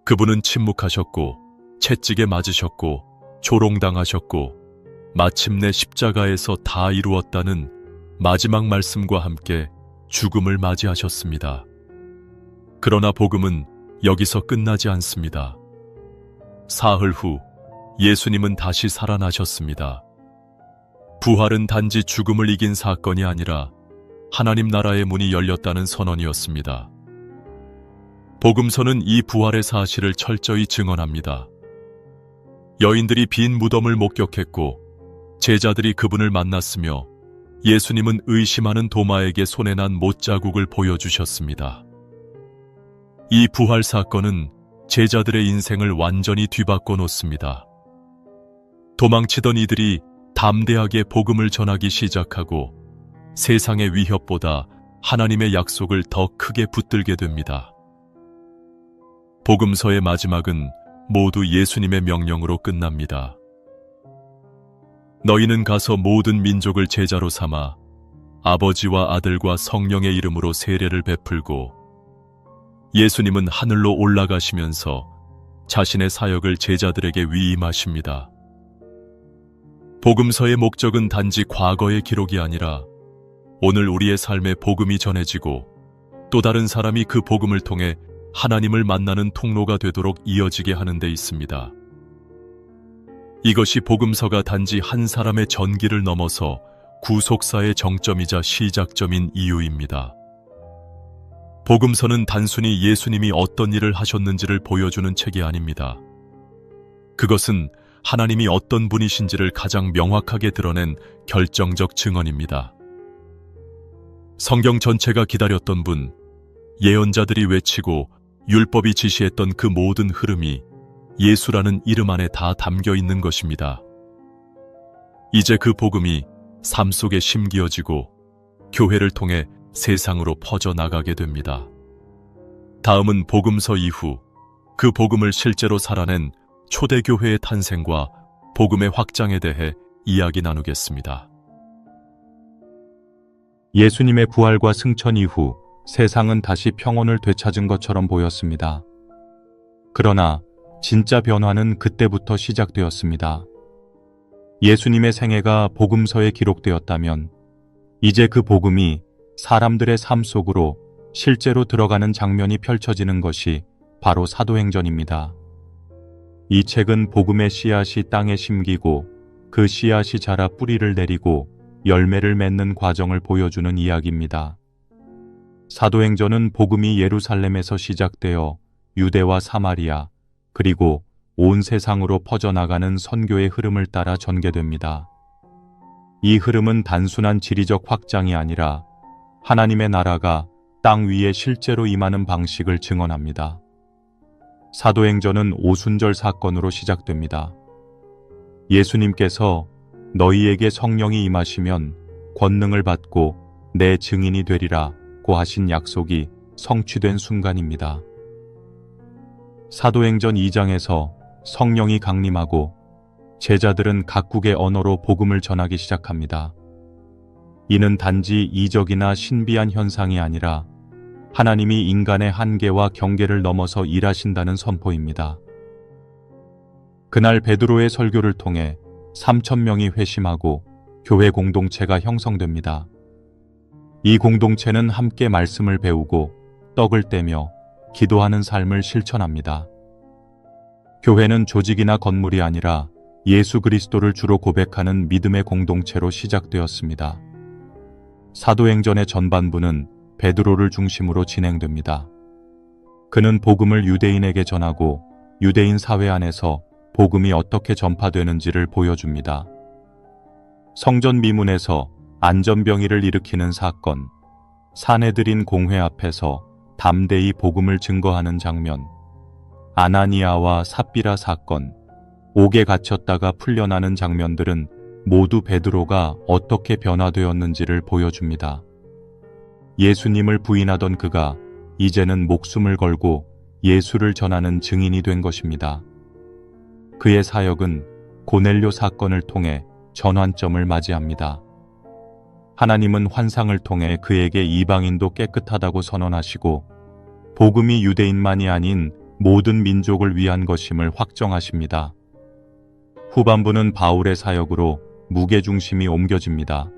그분은 침묵하셨고 채찍에 맞으셨고 조롱당하셨고 마침내 십자가에서 다 이루었다는 마지막 말씀과 함께 죽음을 맞이하셨습니다. 그러나 복음은 여기서 끝나지 않습니다. 사흘 후 예수님은 다시 살아나셨습니다. 부활은 단지 죽음을 이긴 사건이 아니라 하나님 나라의 문이 열렸다는 선언이었습니다. 복음서는 이 부활의 사실을 철저히 증언합니다. 여인들이 빈 무덤을 목격했고 제자들이 그분을 만났으며 예수님은 의심하는 도마에게 손에 난 못자국을 보여주셨습니다. 이 부활 사건은 제자들의 인생을 완전히 뒤바꿔 놓습니다. 도망치던 이들이 담대하게 복음을 전하기 시작하고 세상의 위협보다 하나님의 약속을 더 크게 붙들게 됩니다. 복음서의 마지막은 모두 예수님의 명령으로 끝납니다. 너희는 가서 모든 민족을 제자로 삼아 아버지와 아들과 성령의 이름으로 세례를 베풀고 예수님은 하늘로 올라가시면서 자신의 사역을 제자들에게 위임하십니다. 복음서의 목적은 단지 과거의 기록이 아니라 오늘 우리의 삶에 복음이 전해지고 또 다른 사람이 그 복음을 통해 하나님을 만나는 통로가 되도록 이어지게 하는 데 있습니다. 이것이 복음서가 단지 한 사람의 전기를 넘어서 구속사의 정점이자 시작점인 이유입니다. 복음서는 단순히 예수님이 어떤 일을 하셨는지를 보여주는 책이 아닙니다. 그것은 하나님이 어떤 분이신지를 가장 명확하게 드러낸 결정적 증언입니다. 성경 전체가 기다렸던 분, 예언자들이 외치고 율법이 지시했던 그 모든 흐름이 예수라는 이름 안에 다 담겨 있는 것입니다. 이제 그 복음이 삶 속에 심기어지고 교회를 통해 세상으로 퍼져나가게 됩니다. 다음은 복음서 이후 그 복음을 실제로 살아낸 초대교회의 탄생과 복음의 확장에 대해 이야기 나누겠습니다. 예수님의 부활과 승천 이후 세상은 다시 평온을 되찾은 것처럼 보였습니다. 그러나 진짜 변화는 그때부터 시작되었습니다. 예수님의 생애가 복음서에 기록되었다면 이제 그 복음이 사람들의 삶 속으로 실제로 들어가는 장면이 펼쳐지는 것이 바로 사도행전입니다. 이 책은 복음의 씨앗이 땅에 심기고 그 씨앗이 자라 뿌리를 내리고 열매를 맺는 과정을 보여주는 이야기입니다. 사도행전은 복음이 예루살렘에서 시작되어 유대와 사마리아 그리고 온 세상으로 퍼져나가는 선교의 흐름을 따라 전개됩니다. 이 흐름은 단순한 지리적 확장이 아니라 하나님의 나라가 땅 위에 실제로 임하는 방식을 증언합니다. 사도행전은 오순절 사건으로 시작됩니다. 예수님께서 너희에게 성령이 임하시면 권능을 받고 내 증인이 되리라 고 하신 약속이 성취된 순간입니다. 사도행전 2장에서 성령이 강림하고 제자들은 각국의 언어로 복음을 전하기 시작합니다. 이는 단지 이적이나 신비한 현상이 아니라 하나님이 인간의 한계와 경계를 넘어서 일하신다는 선포입니다. 그날 베드로의 설교를 통해 3,000명이 회심하고 교회 공동체가 형성됩니다. 이 공동체는 함께 말씀을 배우고 떡을 떼며 기도하는 삶을 실천합니다. 교회는 조직이나 건물이 아니라 예수 그리스도를 주로 고백하는 믿음의 공동체로 시작되었습니다. 사도행전의 전반부는 베드로를 중심으로 진행됩니다. 그는 복음을 유대인에게 전하고 유대인 사회 안에서 복음이 어떻게 전파되는지를 보여줍니다. 성전 미문에서 안전병이를 일으키는 사건, 사내들인 공회 앞에서 담대히 복음을 증거하는 장면, 아나니아와 삽비라 사건, 옥에 갇혔다가 풀려나는 장면들은 모두 베드로가 어떻게 변화되었는지를 보여줍니다. 예수님을 부인하던 그가 이제는 목숨을 걸고 예수를 전하는 증인이 된 것입니다. 그의 사역은 고넬료 사건을 통해 전환점을 맞이합니다. 하나님은 환상을 통해 그에게 이방인도 깨끗하다고 선언하시고 복음이 유대인만이 아닌 모든 민족을 위한 것임을 확정하십니다. 후반부는 바울의 사역으로 무게중심이 옮겨집니다.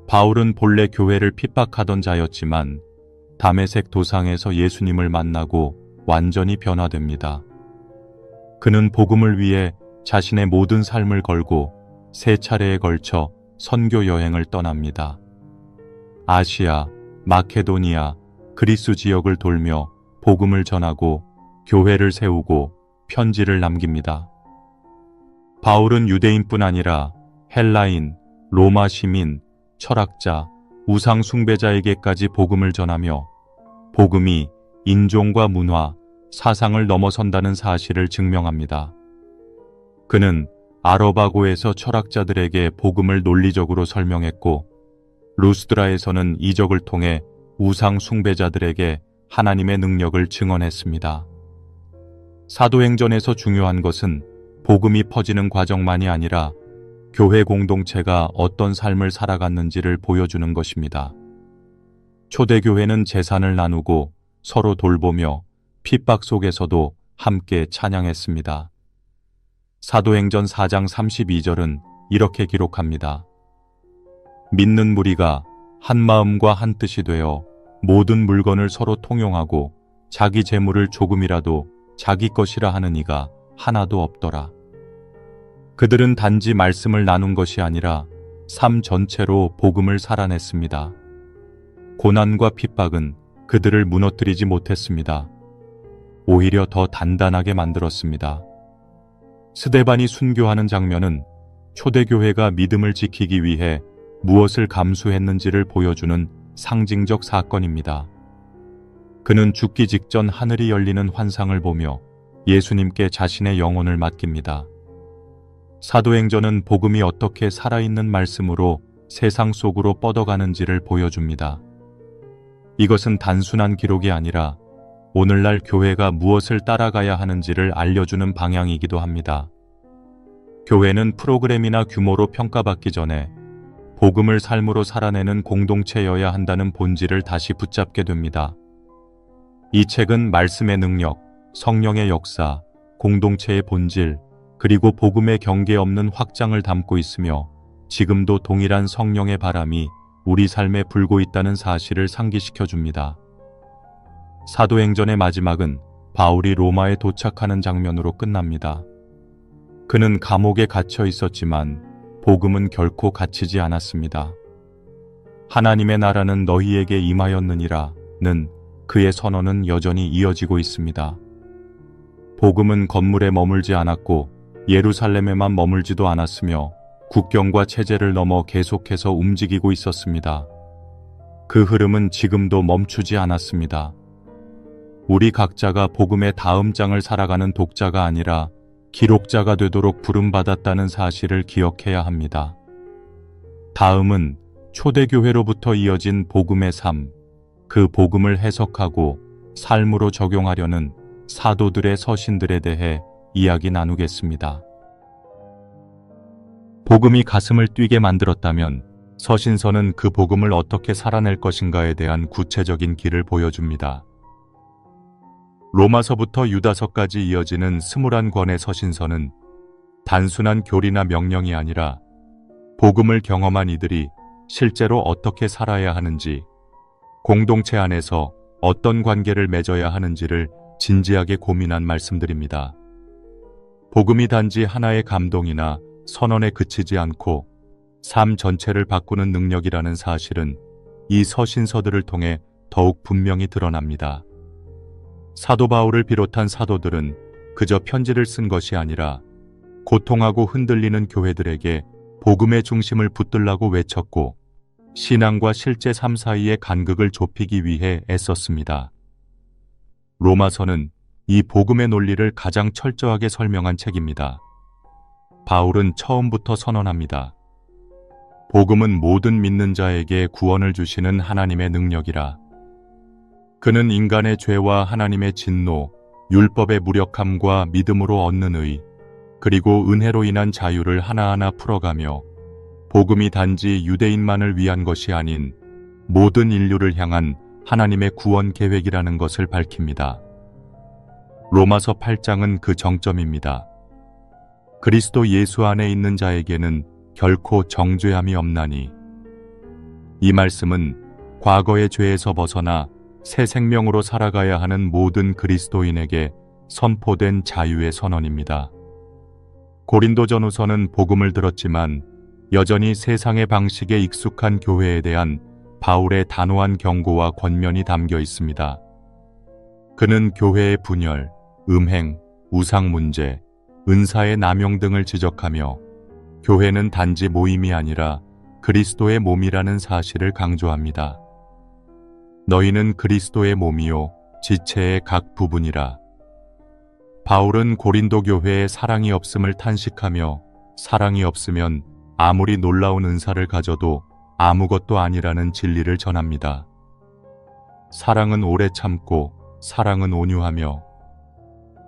바울은 본래 교회를 핍박하던 자였지만 다메섹 도상에서 예수님을 만나고 완전히 변화됩니다. 그는 복음을 위해 자신의 모든 삶을 걸고 세 차례에 걸쳐 선교 여행을 떠납니다. 아시아, 마케도니아, 그리스 지역을 돌며 복음을 전하고 교회를 세우고 편지를 남깁니다. 바울은 유대인뿐 아니라 헬라인, 로마 시민, 철학자, 우상 숭배자에게까지 복음을 전하며 복음이 인종과 문화, 사상을 넘어선다는 사실을 증명합니다. 그는 아러바고에서 철학자들에게 복음을 논리적으로 설명했고 루스드라에서는 이적을 통해 우상 숭배자들에게 하나님의 능력을 증언했습니다. 사도행전에서 중요한 것은 복음이 퍼지는 과정만이 아니라 교회 공동체가 어떤 삶을 살아갔는지를 보여주는 것입니다. 초대교회는 재산을 나누고 서로 돌보며 핍박 속에서도 함께 찬양했습니다. 사도행전 4장 32절은 이렇게 기록합니다. 믿는 무리가 한 마음과 한 뜻이 되어 모든 물건을 서로 통용하고 자기 재물을 조금이라도 자기 것이라 하는 이가 하나도 없더라. 그들은 단지 말씀을 나눈 것이 아니라 삶 전체로 복음을 살아냈습니다. 고난과 핍박은 그들을 무너뜨리지 못했습니다. 오히려 더 단단하게 만들었습니다. 스데반이 순교하는 장면은 초대교회가 믿음을 지키기 위해 무엇을 감수했는지를 보여주는 상징적 사건입니다. 그는 죽기 직전 하늘이 열리는 환상을 보며 예수님께 자신의 영혼을 맡깁니다. 사도행전은 복음이 어떻게 살아있는 말씀으로 세상 속으로 뻗어가는지를 보여줍니다. 이것은 단순한 기록이 아니라 오늘날 교회가 무엇을 따라가야 하는지를 알려주는 방향이기도 합니다. 교회는 프로그램이나 규모로 평가받기 전에 복음을 삶으로 살아내는 공동체여야 한다는 본질을 다시 붙잡게 됩니다. 이 책은 말씀의 능력, 성령의 역사, 공동체의 본질, 그리고 복음의 경계 없는 확장을 담고 있으며 지금도 동일한 성령의 바람이 우리 삶에 불고 있다는 사실을 상기시켜 줍니다. 사도행전의 마지막은 바울이 로마에 도착하는 장면으로 끝납니다. 그는 감옥에 갇혀 있었지만 복음은 결코 갇히지 않았습니다. 하나님의 나라는 너희에게 임하였느니라는 그의 선언은 여전히 이어지고 있습니다. 복음은 건물에 머물지 않았고 예루살렘에만 머물지도 않았으며 국경과 체제를 넘어 계속해서 움직이고 있었습니다. 그 흐름은 지금도 멈추지 않았습니다. 우리 각자가 복음의 다음 장을 살아가는 독자가 아니라 기록자가 되도록 부름받았다는 사실을 기억해야 합니다. 다음은 초대교회로부터 이어진 복음의 삶, 그 복음을 해석하고 삶으로 적용하려는 사도들의 서신들에 대해 이야기 나누겠습니다. 복음이 가슴을 뛰게 만들었다면 서신서는 그 복음을 어떻게 살아낼 것인가에 대한 구체적인 길을 보여줍니다. 로마서부터 유다서까지 이어지는 21권의 서신서는 단순한 교리나 명령이 아니라 복음을 경험한 이들이 실제로 어떻게 살아야 하는지, 공동체 안에서 어떤 관계를 맺어야 하는지를 진지하게 고민한 말씀들입니다. 복음이 단지 하나의 감동이나 선언에 그치지 않고 삶 전체를 바꾸는 능력이라는 사실은 이 서신서들을 통해 더욱 분명히 드러납니다. 사도 바울을 비롯한 사도들은 그저 편지를 쓴 것이 아니라 고통하고 흔들리는 교회들에게 복음의 중심을 붙들라고 외쳤고 신앙과 실제 삶 사이의 간극을 좁히기 위해 애썼습니다. 로마서는 이 복음의 논리를 가장 철저하게 설명한 책입니다. 바울은 처음부터 선언합니다. 복음은 모든 믿는 자에게 구원을 주시는 하나님의 능력이라. 그는 인간의 죄와 하나님의 진노, 율법의 무력함과 믿음으로 얻는 의, 그리고 은혜로 인한 자유를 하나하나 풀어가며 복음이 단지 유대인만을 위한 것이 아닌 모든 인류를 향한 하나님의 구원 계획이라는 것을 밝힙니다. 로마서 8장은 그 정점입니다. 그리스도 예수 안에 있는 자에게는 결코 정죄함이 없나니. 이 말씀은 과거의 죄에서 벗어나 새 생명으로 살아가야 하는 모든 그리스도인에게 선포된 자유의 선언입니다. 고린도전후서는 복음을 들었지만 여전히 세상의 방식에 익숙한 교회에 대한 바울의 단호한 경고와 권면이 담겨 있습니다. 그는 교회의 분열, 음행, 우상 문제, 은사의 남용 등을 지적하며 교회는 단지 모임이 아니라 그리스도의 몸이라는 사실을 강조합니다. 너희는 그리스도의 몸이요 지체의 각 부분이라. 바울은 고린도 교회에 사랑이 없음을 탄식하며 사랑이 없으면 아무리 놀라운 은사를 가져도 아무것도 아니라는 진리를 전합니다. 사랑은 오래 참고 사랑은 온유하며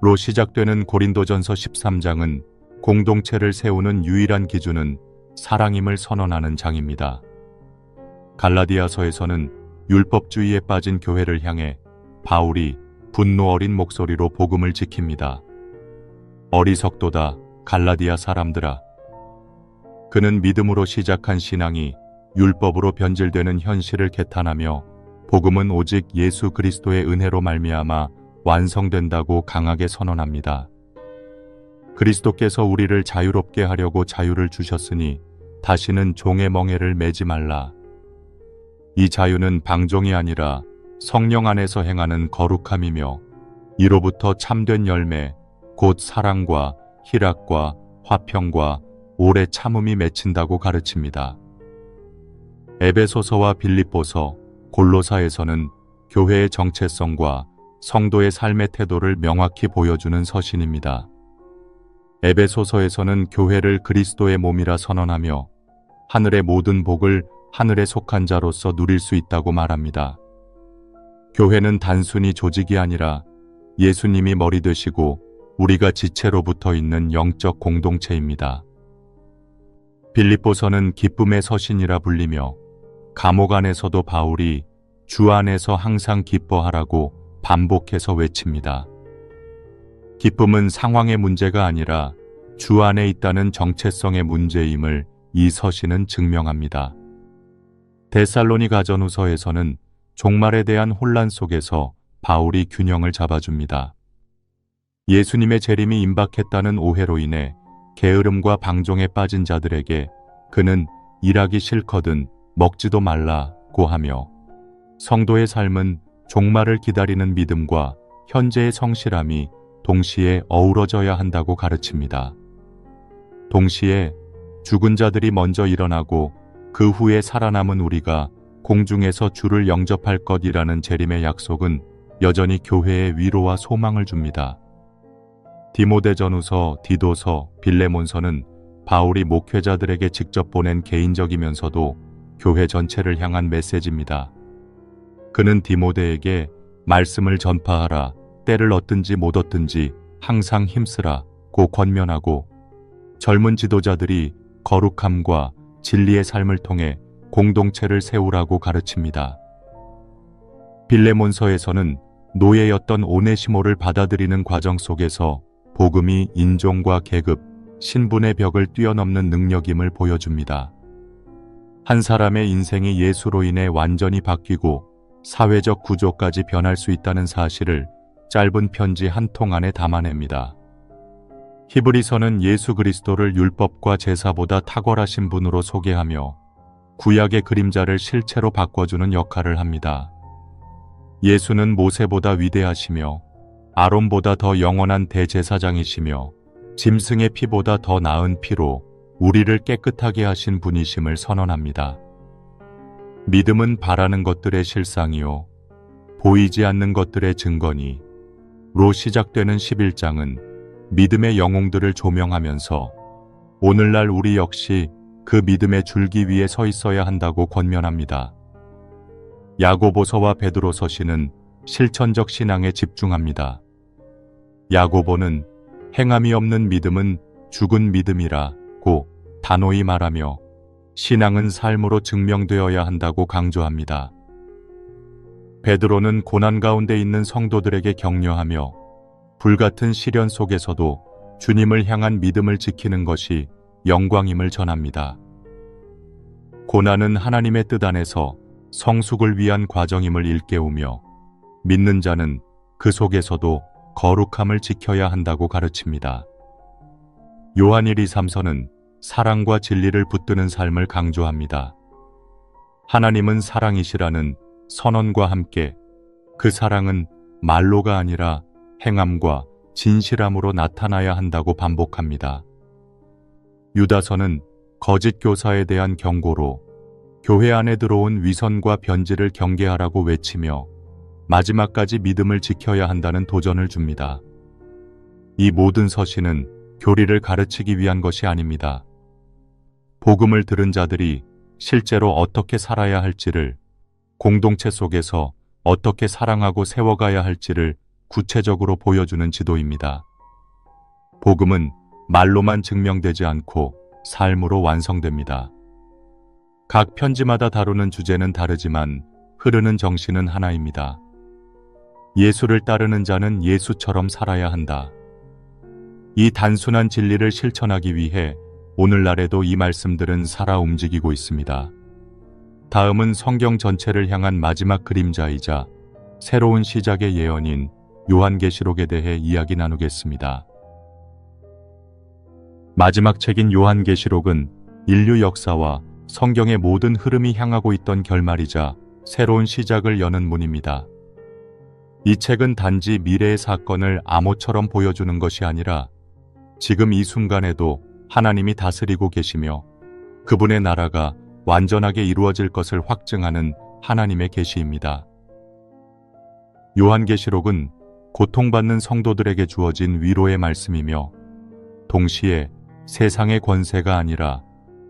로 시작되는 고린도전서 13장은 공동체를 세우는 유일한 기준은 사랑임을 선언하는 장입니다. 갈라디아서에서는 율법주의에 빠진 교회를 향해 바울이 분노 어린 목소리로 복음을 지킵니다. 어리석도다 갈라디아 사람들아. 그는 믿음으로 시작한 신앙이 율법으로 변질되는 현실을 개탄하며 복음은 오직 예수 그리스도의 은혜로 말미암아 완성된다고 강하게 선언합니다. 그리스도께서 우리를 자유롭게 하려고 자유를 주셨으니 다시는 종의 멍에를 매지 말라. 이 자유는 방종이 아니라 성령 안에서 행하는 거룩함이며 이로부터 참된 열매, 곧 사랑과 희락과 화평과 오래 참음이 맺힌다고 가르칩니다. 에베소서와 빌립보서, 골로사에서는 교회의 정체성과 성도의 삶의 태도를 명확히 보여주는 서신입니다. 에베소서에서는 교회를 그리스도의 몸이라 선언하며 하늘의 모든 복을 하늘에 속한 자로서 누릴 수 있다고 말합니다. 교회는 단순히 조직이 아니라 예수님이 머리 되시고 우리가 지체로 붙어 있는 영적 공동체입니다. 빌립보서는 기쁨의 서신이라 불리며 감옥 안에서도 바울이 주 안에서 항상 기뻐하라고 반복해서 외칩니다. 기쁨은 상황의 문제가 아니라 주 안에 있다는 정체성의 문제임을 이 서신은 증명합니다. 데살로니가전후서에서는 종말에 대한 혼란 속에서 바울이 균형을 잡아줍니다. 예수님의 재림이 임박했다는 오해로 인해 게으름과 방종에 빠진 자들에게 그는 일하기 싫거든 먹지도 말라고 하며 성도의 삶은 종말을 기다리는 믿음과 현재의 성실함이 동시에 어우러져야 한다고 가르칩니다. 동시에 죽은 자들이 먼저 일어나고 그 후에 살아남은 우리가 공중에서 주를 영접할 것이라는 재림의 약속은 여전히 교회에 위로와 소망을 줍니다. 디모데전후서, 디도서, 빌레몬서는 바울이 목회자들에게 직접 보낸 개인적이면서도 교회 전체를 향한 메시지입니다. 그는 디모데에게 말씀을 전파하라, 때를 얻든지 못 얻든지 항상 힘쓰라고 권면하고 젊은 지도자들이 거룩함과 진리의 삶을 통해 공동체를 세우라고 가르칩니다. 빌레몬서에서는 노예였던 오네시모를 받아들이는 과정 속에서 복음이 인종과 계급, 신분의 벽을 뛰어넘는 능력임을 보여줍니다. 한 사람의 인생이 예수로 인해 완전히 바뀌고 사회적 구조까지 변할 수 있다는 사실을 짧은 편지 한 통 안에 담아냅니다. 히브리서는 예수 그리스도를 율법과 제사보다 탁월하신 분으로 소개하며 구약의 그림자를 실체로 바꿔주는 역할을 합니다. 예수는 모세보다 위대하시며 아론보다 더 영원한 대제사장이시며 짐승의 피보다 더 나은 피로 우리를 깨끗하게 하신 분이심을 선언합니다. 믿음은 바라는 것들의 실상이요 보이지 않는 것들의 증거니 로 시작되는 11장은 믿음의 영웅들을 조명하면서 오늘날 우리 역시 그 믿음의 줄기 위에 서 있어야 한다고 권면합니다. 야고보서와 베드로서시는 실천적 신앙에 집중합니다. 야고보는 행함이 없는 믿음은 죽은 믿음이라고 단호히 말하며 신앙은 삶으로 증명되어야 한다고 강조합니다. 베드로는 고난 가운데 있는 성도들에게 격려하며 불같은 시련 속에서도 주님을 향한 믿음을 지키는 것이 영광임을 전합니다. 고난은 하나님의 뜻 안에서 성숙을 위한 과정임을 일깨우며 믿는 자는 그 속에서도 거룩함을 지켜야 한다고 가르칩니다. 요한 1-2-3서는 사랑과 진리를 붙드는 삶을 강조합니다. 하나님은 사랑이시라는 선언과 함께 그 사랑은 말로가 아니라 행함과 진실함으로 나타나야 한다고 반복합니다. 유다서는 거짓 교사에 대한 경고로 교회 안에 들어온 위선과 변질을 경계하라고 외치며 마지막까지 믿음을 지켜야 한다는 도전을 줍니다. 이 모든 서신은 교리를 가르치기 위한 것이 아닙니다. 복음을 들은 자들이 실제로 어떻게 살아야 할지를, 공동체 속에서 어떻게 사랑하고 세워가야 할지를 구체적으로 보여주는 지도입니다. 복음은 말로만 증명되지 않고 삶으로 완성됩니다. 각 편지마다 다루는 주제는 다르지만 흐르는 정신은 하나입니다. 예수를 따르는 자는 예수처럼 살아야 한다. 이 단순한 진리를 실천하기 위해 오늘날에도 이 말씀들은 살아 움직이고 있습니다. 다음은 성경 전체를 향한 마지막 그림자이자 새로운 시작의 예언인 요한계시록에 대해 이야기 나누겠습니다. 마지막 책인 요한계시록은 인류 역사와 성경의 모든 흐름이 향하고 있던 결말이자 새로운 시작을 여는 문입니다. 이 책은 단지 미래의 사건을 암호처럼 보여주는 것이 아니라 지금 이 순간에도 하나님이 다스리고 계시며 그분의 나라가 완전하게 이루어질 것을 확증하는 하나님의 계시입니다. 요한계시록은 고통받는 성도들에게 주어진 위로의 말씀이며 동시에 세상의 권세가 아니라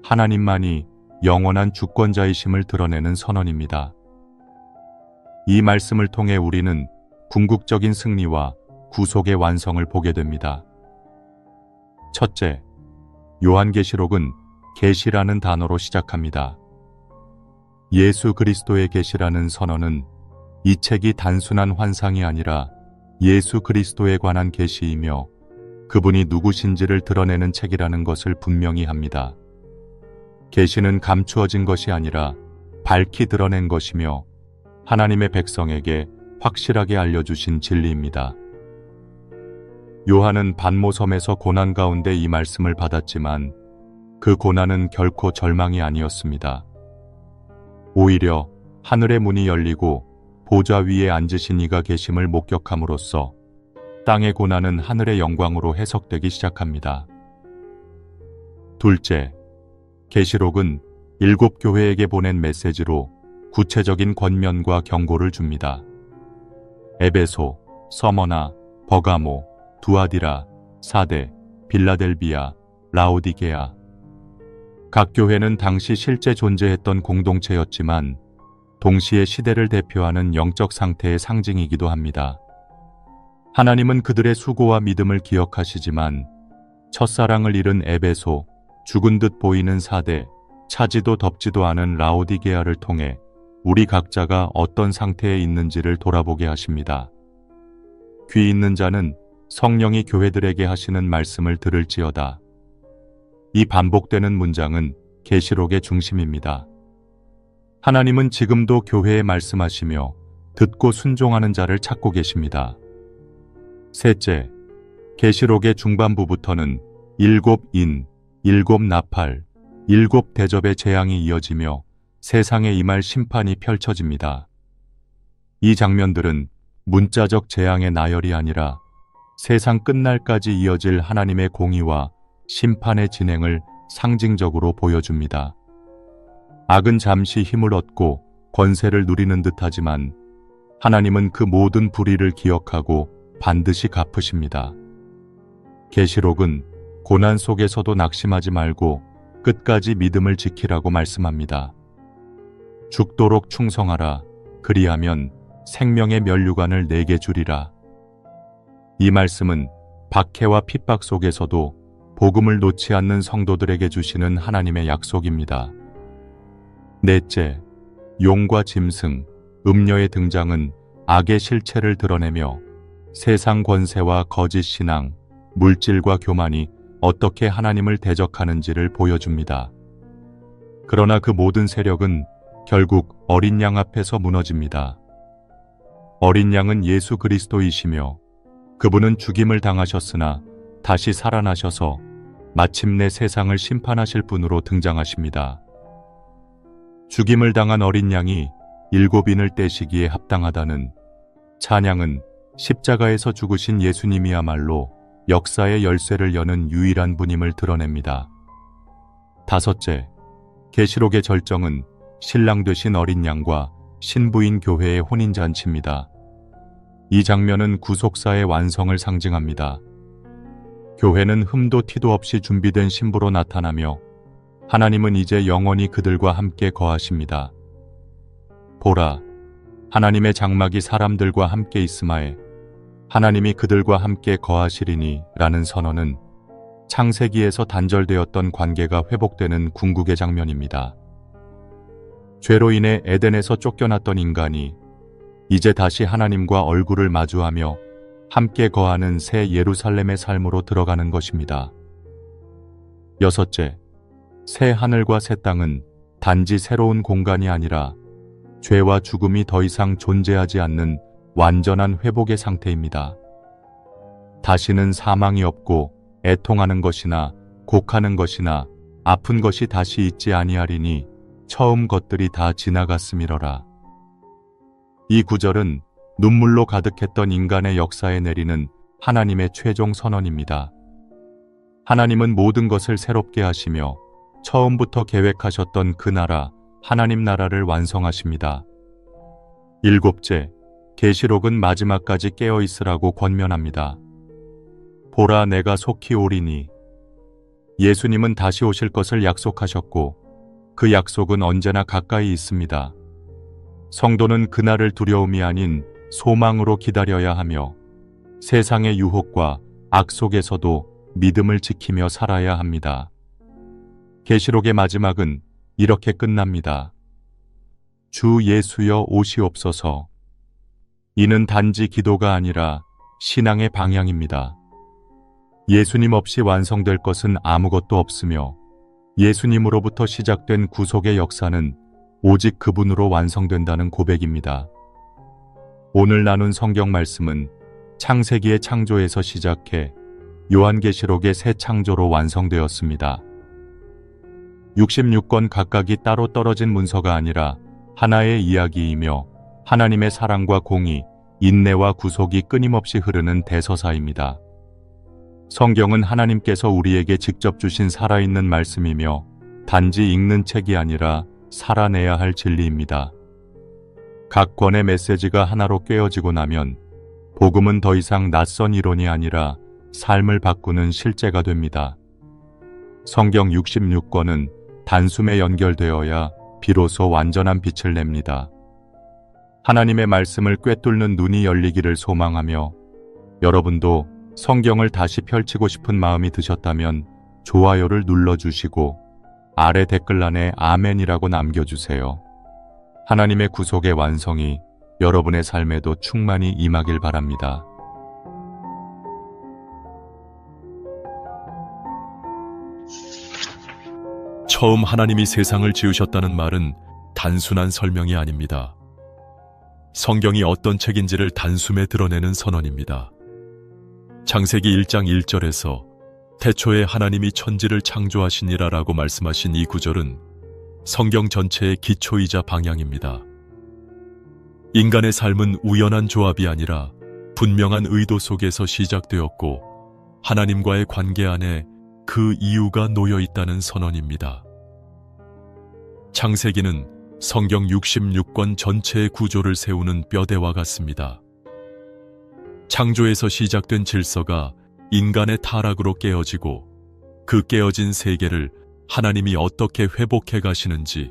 하나님만이 영원한 주권자이심을 드러내는 선언입니다. 이 말씀을 통해 우리는 궁극적인 승리와 구속의 완성을 보게 됩니다. 첫째, 요한계시록은 계시라는 단어로 시작합니다. 예수 그리스도의 계시라는 선언은 이 책이 단순한 환상이 아니라 예수 그리스도에 관한 계시이며 그분이 누구신지를 드러내는 책이라는 것을 분명히 합니다. 계시는 감추어진 것이 아니라 밝히 드러낸 것이며 하나님의 백성에게 확실하게 알려주신 진리입니다. 요한은 반모섬에서 고난 가운데 이 말씀을 받았지만 그 고난은 결코 절망이 아니었습니다. 오히려 하늘의 문이 열리고 보좌 위에 앉으신 이가 계심을 목격함으로써 땅의 고난은 하늘의 영광으로 해석되기 시작합니다. 둘째, 계시록은 7 교회에게 보낸 메시지로 구체적인 권면과 경고를 줍니다. 에베소, 서머나, 버가모, 두아디라, 사데, 빌라델비아, 라오디게아. 각 교회는 당시 실제 존재했던 공동체였지만 동시에 시대를 대표하는 영적 상태의 상징이기도 합니다. 하나님은 그들의 수고와 믿음을 기억하시지만 첫사랑을 잃은 에베소, 죽은 듯 보이는 사대, 차지도 덥지도 않은 라오디게아를 통해 우리 각자가 어떤 상태에 있는지를 돌아보게 하십니다. 귀 있는 자는 성령이 교회들에게 하시는 말씀을 들을지어다. 이 반복되는 문장은 계시록의 중심입니다. 하나님은 지금도 교회에 말씀하시며 듣고 순종하는 자를 찾고 계십니다. 셋째, 계시록의 중반부부터는 7 인, 7 나팔, 7 대접의 재앙이 이어지며 세상에 임할 심판이 펼쳐집니다. 이 장면들은 문자적 재앙의 나열이 아니라 세상 끝날까지 이어질 하나님의 공의와 심판의 진행을 상징적으로 보여줍니다. 악은 잠시 힘을 얻고 권세를 누리는 듯하지만 하나님은 그 모든 불의를 기억하고 반드시 갚으십니다. 계시록은 고난 속에서도 낙심하지 말고 끝까지 믿음을 지키라고 말씀합니다. 죽도록 충성하라. 그리하면 생명의 면류관을 내게 주리라. 이 말씀은 박해와 핍박 속에서도 복음을 놓지 않는 성도들에게 주시는 하나님의 약속입니다. 넷째, 용과 짐승, 음녀의 등장은 악의 실체를 드러내며 세상 권세와 거짓 신앙, 물질과 교만이 어떻게 하나님을 대적하는지를 보여줍니다. 그러나 그 모든 세력은 결국 어린 양 앞에서 무너집니다. 어린 양은 예수 그리스도이시며 그분은 죽임을 당하셨으나 다시 살아나셔서 마침내 세상을 심판하실 분으로 등장하십니다. 죽임을 당한 어린 양이 7인을 떼시기에 합당하다는 찬양은 십자가에서 죽으신 예수님이야말로 역사의 열쇠를 여는 유일한 분임을 드러냅니다. 다섯째, 계시록의 절정은 신랑 되신 어린 양과 신부인 교회의 혼인잔치입니다. 이 장면은 구속사의 완성을 상징합니다. 교회는 흠도 티도 없이 준비된 신부로 나타나며 하나님은 이제 영원히 그들과 함께 거하십니다. 보라, 하나님의 장막이 사람들과 함께 있으마에 하나님이 그들과 함께 거하시리니 라는 선언은 창세기에서 단절되었던 관계가 회복되는 궁극의 장면입니다. 죄로 인해 에덴에서 쫓겨났던 인간이 이제 다시 하나님과 얼굴을 마주하며 함께 거하는 새 예루살렘의 삶으로 들어가는 것입니다. 여섯째, 새 하늘과 새 땅은 단지 새로운 공간이 아니라 죄와 죽음이 더 이상 존재하지 않는 완전한 회복의 상태입니다. 다시는 사망이 없고 애통하는 것이나 곡하는 것이나 아픈 것이 다시 있지 아니하리니 처음 것들이 다 지나갔음이러라. 이 구절은 눈물로 가득했던 인간의 역사에 내리는 하나님의 최종 선언입니다. 하나님은 모든 것을 새롭게 하시며 처음부터 계획하셨던 그 나라, 하나님 나라를 완성하십니다. 일곱째, 계시록은 마지막까지 깨어 있으라고 권면합니다. 보라, 내가 속히 오리니. 예수님은 다시 오실 것을 약속하셨고 그 약속은 언제나 가까이 있습니다. 성도는 그날을 두려움이 아닌 소망으로 기다려야 하며 세상의 유혹과 악 속에서도 믿음을 지키며 살아야 합니다. 계시록의 마지막은 이렇게 끝납니다. 주 예수여 오시옵소서. 이는 단지 기도가 아니라 신앙의 방향입니다. 예수님 없이 완성될 것은 아무것도 없으며 예수님으로부터 시작된 구속의 역사는 오직 그분으로 완성된다는 고백입니다. 오늘 나눈 성경 말씀은 창세기의 창조에서 시작해 요한계시록의 새 창조로 완성되었습니다. 66권 각각이 따로 떨어진 문서가 아니라 하나의 이야기이며 하나님의 사랑과 공의, 인내와 구속이 끊임없이 흐르는 대서사입니다. 성경은 하나님께서 우리에게 직접 주신 살아있는 말씀이며 단지 읽는 책이 아니라 살아내야 할 진리입니다. 각 권의 메시지가 하나로 꿰어지고 나면 복음은 더 이상 낯선 이론이 아니라 삶을 바꾸는 실제가 됩니다. 성경 66권은 단숨에 연결되어야 비로소 완전한 빛을 냅니다. 하나님의 말씀을 꿰뚫는 눈이 열리기를 소망하며 여러분도 성경을 다시 펼치고 싶은 마음이 드셨다면 좋아요를 눌러주시고 아래 댓글란에 아멘이라고 남겨주세요. 하나님의 구속의 완성이 여러분의 삶에도 충만히 임하길 바랍니다. 처음 하나님이 세상을 지으셨다는 말은 단순한 설명이 아닙니다. 성경이 어떤 책인지를 단숨에 드러내는 선언입니다. 창세기 1장 1절에서 태초에 하나님이 천지를 창조하시니라라고 말씀하신 이 구절은 성경 전체의 기초이자 방향입니다. 인간의 삶은 우연한 조합이 아니라 분명한 의도 속에서 시작되었고 하나님과의 관계 안에 그 이유가 놓여 있다는 선언입니다. 창세기는 성경 66권 전체의 구조를 세우는 뼈대와 같습니다. 창조에서 시작된 질서가 인간의 타락으로 깨어지고 그 깨어진 세계를 하나님이 어떻게 회복해 가시는지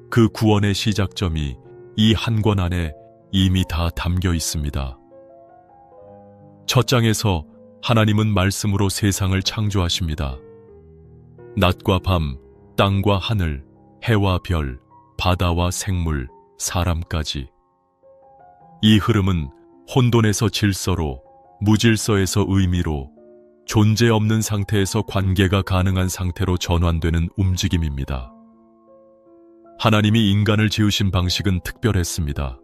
그 구원의 시작점이 이 한 권 안에 이미 다 담겨 있습니다. 첫 장에서 하나님은 말씀으로 세상을 창조하십니다. 낮과 밤, 땅과 하늘, 해와 별, 바다와 생물, 사람까지. 이 흐름은 혼돈에서 질서로, 무질서에서 의미로, 존재 없는 상태에서 관계가 가능한 상태로 전환되는 움직임입니다. 하나님이 인간을 지으신 방식은 특별했습니다.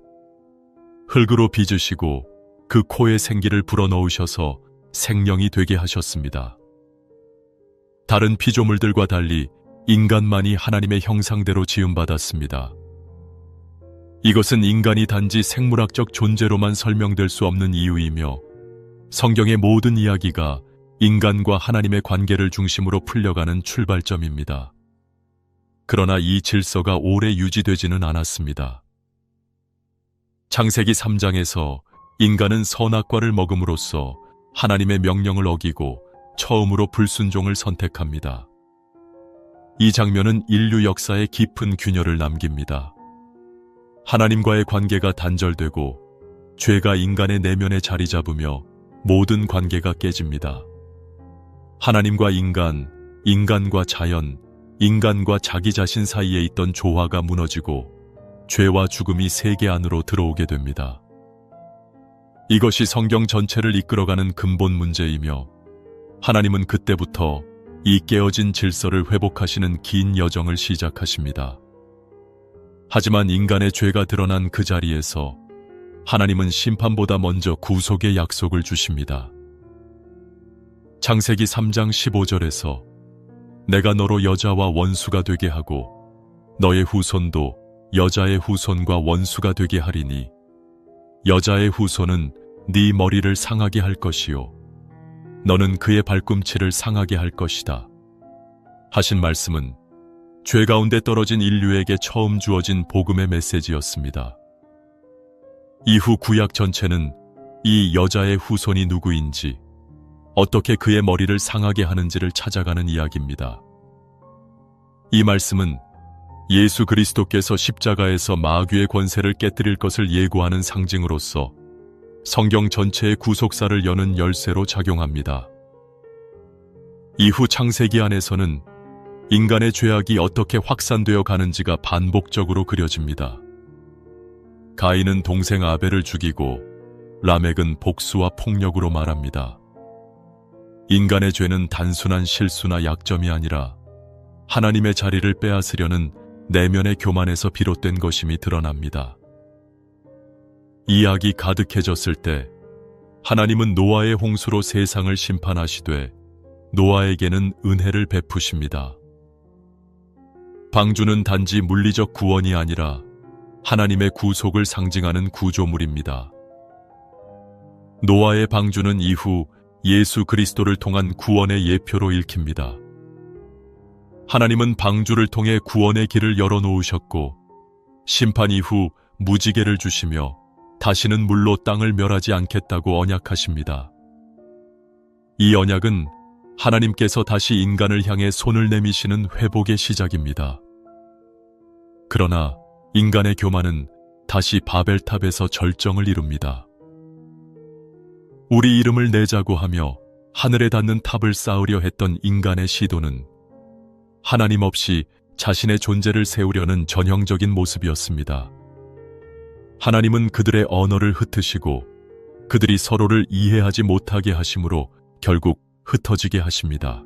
흙으로 빚으시고 그 코에 생기를 불어넣으셔서 생명이 되게 하셨습니다. 다른 피조물들과 달리 인간만이 하나님의 형상대로 지음받았습니다. 이것은 인간이 단지 생물학적 존재로만 설명될 수 없는 이유이며 성경의 모든 이야기가 인간과 하나님의 관계를 중심으로 풀려가는 출발점입니다. 그러나 이 질서가 오래 유지되지는 않았습니다. 창세기 3장에서 인간은 선악과를 먹음으로써 하나님의 명령을 어기고 처음으로 불순종을 선택합니다. 이 장면은 인류 역사에 깊은 균열을 남깁니다. 하나님과의 관계가 단절되고 죄가 인간의 내면에 자리 잡으며 모든 관계가 깨집니다. 하나님과 인간, 인간과 자연, 인간과 자기 자신 사이에 있던 조화가 무너지고 죄와 죽음이 세계 안으로 들어오게 됩니다. 이것이 성경 전체를 이끌어가는 근본 문제이며 하나님은 그때부터 이 깨어진 질서를 회복하시는 긴 여정을 시작하십니다. 하지만 인간의 죄가 드러난 그 자리에서 하나님은 심판보다 먼저 구속의 약속을 주십니다. 창세기 3장 15절에서 내가 너로 여자와 원수가 되게 하고 너의 후손도 여자의 후손과 원수가 되게 하리니 여자의 후손은 네 머리를 상하게 할 것이요 너는 그의 발꿈치를 상하게 할 것이다. 하신 말씀은 죄 가운데 떨어진 인류에게 처음 주어진 복음의 메시지였습니다. 이후 구약 전체는 이 여자의 후손이 누구인지, 어떻게 그의 머리를 상하게 하는지를 찾아가는 이야기입니다. 이 말씀은 예수 그리스도께서 십자가에서 마귀의 권세를 깨뜨릴 것을 예고하는 상징으로서 성경 전체의 구속사를 여는 열쇠로 작용합니다. 이후 창세기 안에서는 인간의 죄악이 어떻게 확산되어 가는지가 반복적으로 그려집니다. 가인은 동생 아벨을 죽이고 라멕은 복수와 폭력으로 말합니다. 인간의 죄는 단순한 실수나 약점이 아니라 하나님의 자리를 빼앗으려는 내면의 교만에서 비롯된 것임이 드러납니다. 이야기 가득해졌을 때 하나님은 노아의 홍수로 세상을 심판하시되 노아에게는 은혜를 베푸십니다. 방주는 단지 물리적 구원이 아니라 하나님의 구속을 상징하는 구조물입니다. 노아의 방주는 이후 예수 그리스도를 통한 구원의 예표로 읽힙니다. 하나님은 방주를 통해 구원의 길을 열어놓으셨고 심판 이후 무지개를 주시며 다시는 물로 땅을 멸하지 않겠다고 언약하십니다. 이 언약은 하나님께서 다시 인간을 향해 손을 내미시는 회복의 시작입니다. 그러나 인간의 교만은 다시 바벨탑에서 절정을 이룹니다. 우리 이름을 내자고 하며 하늘에 닿는 탑을 쌓으려 했던 인간의 시도는 하나님 없이 자신의 존재를 세우려는 전형적인 모습이었습니다. 하나님은 그들의 언어를 흩으시고 그들이 서로를 이해하지 못하게 하심으로 결국 흩어지게 하십니다.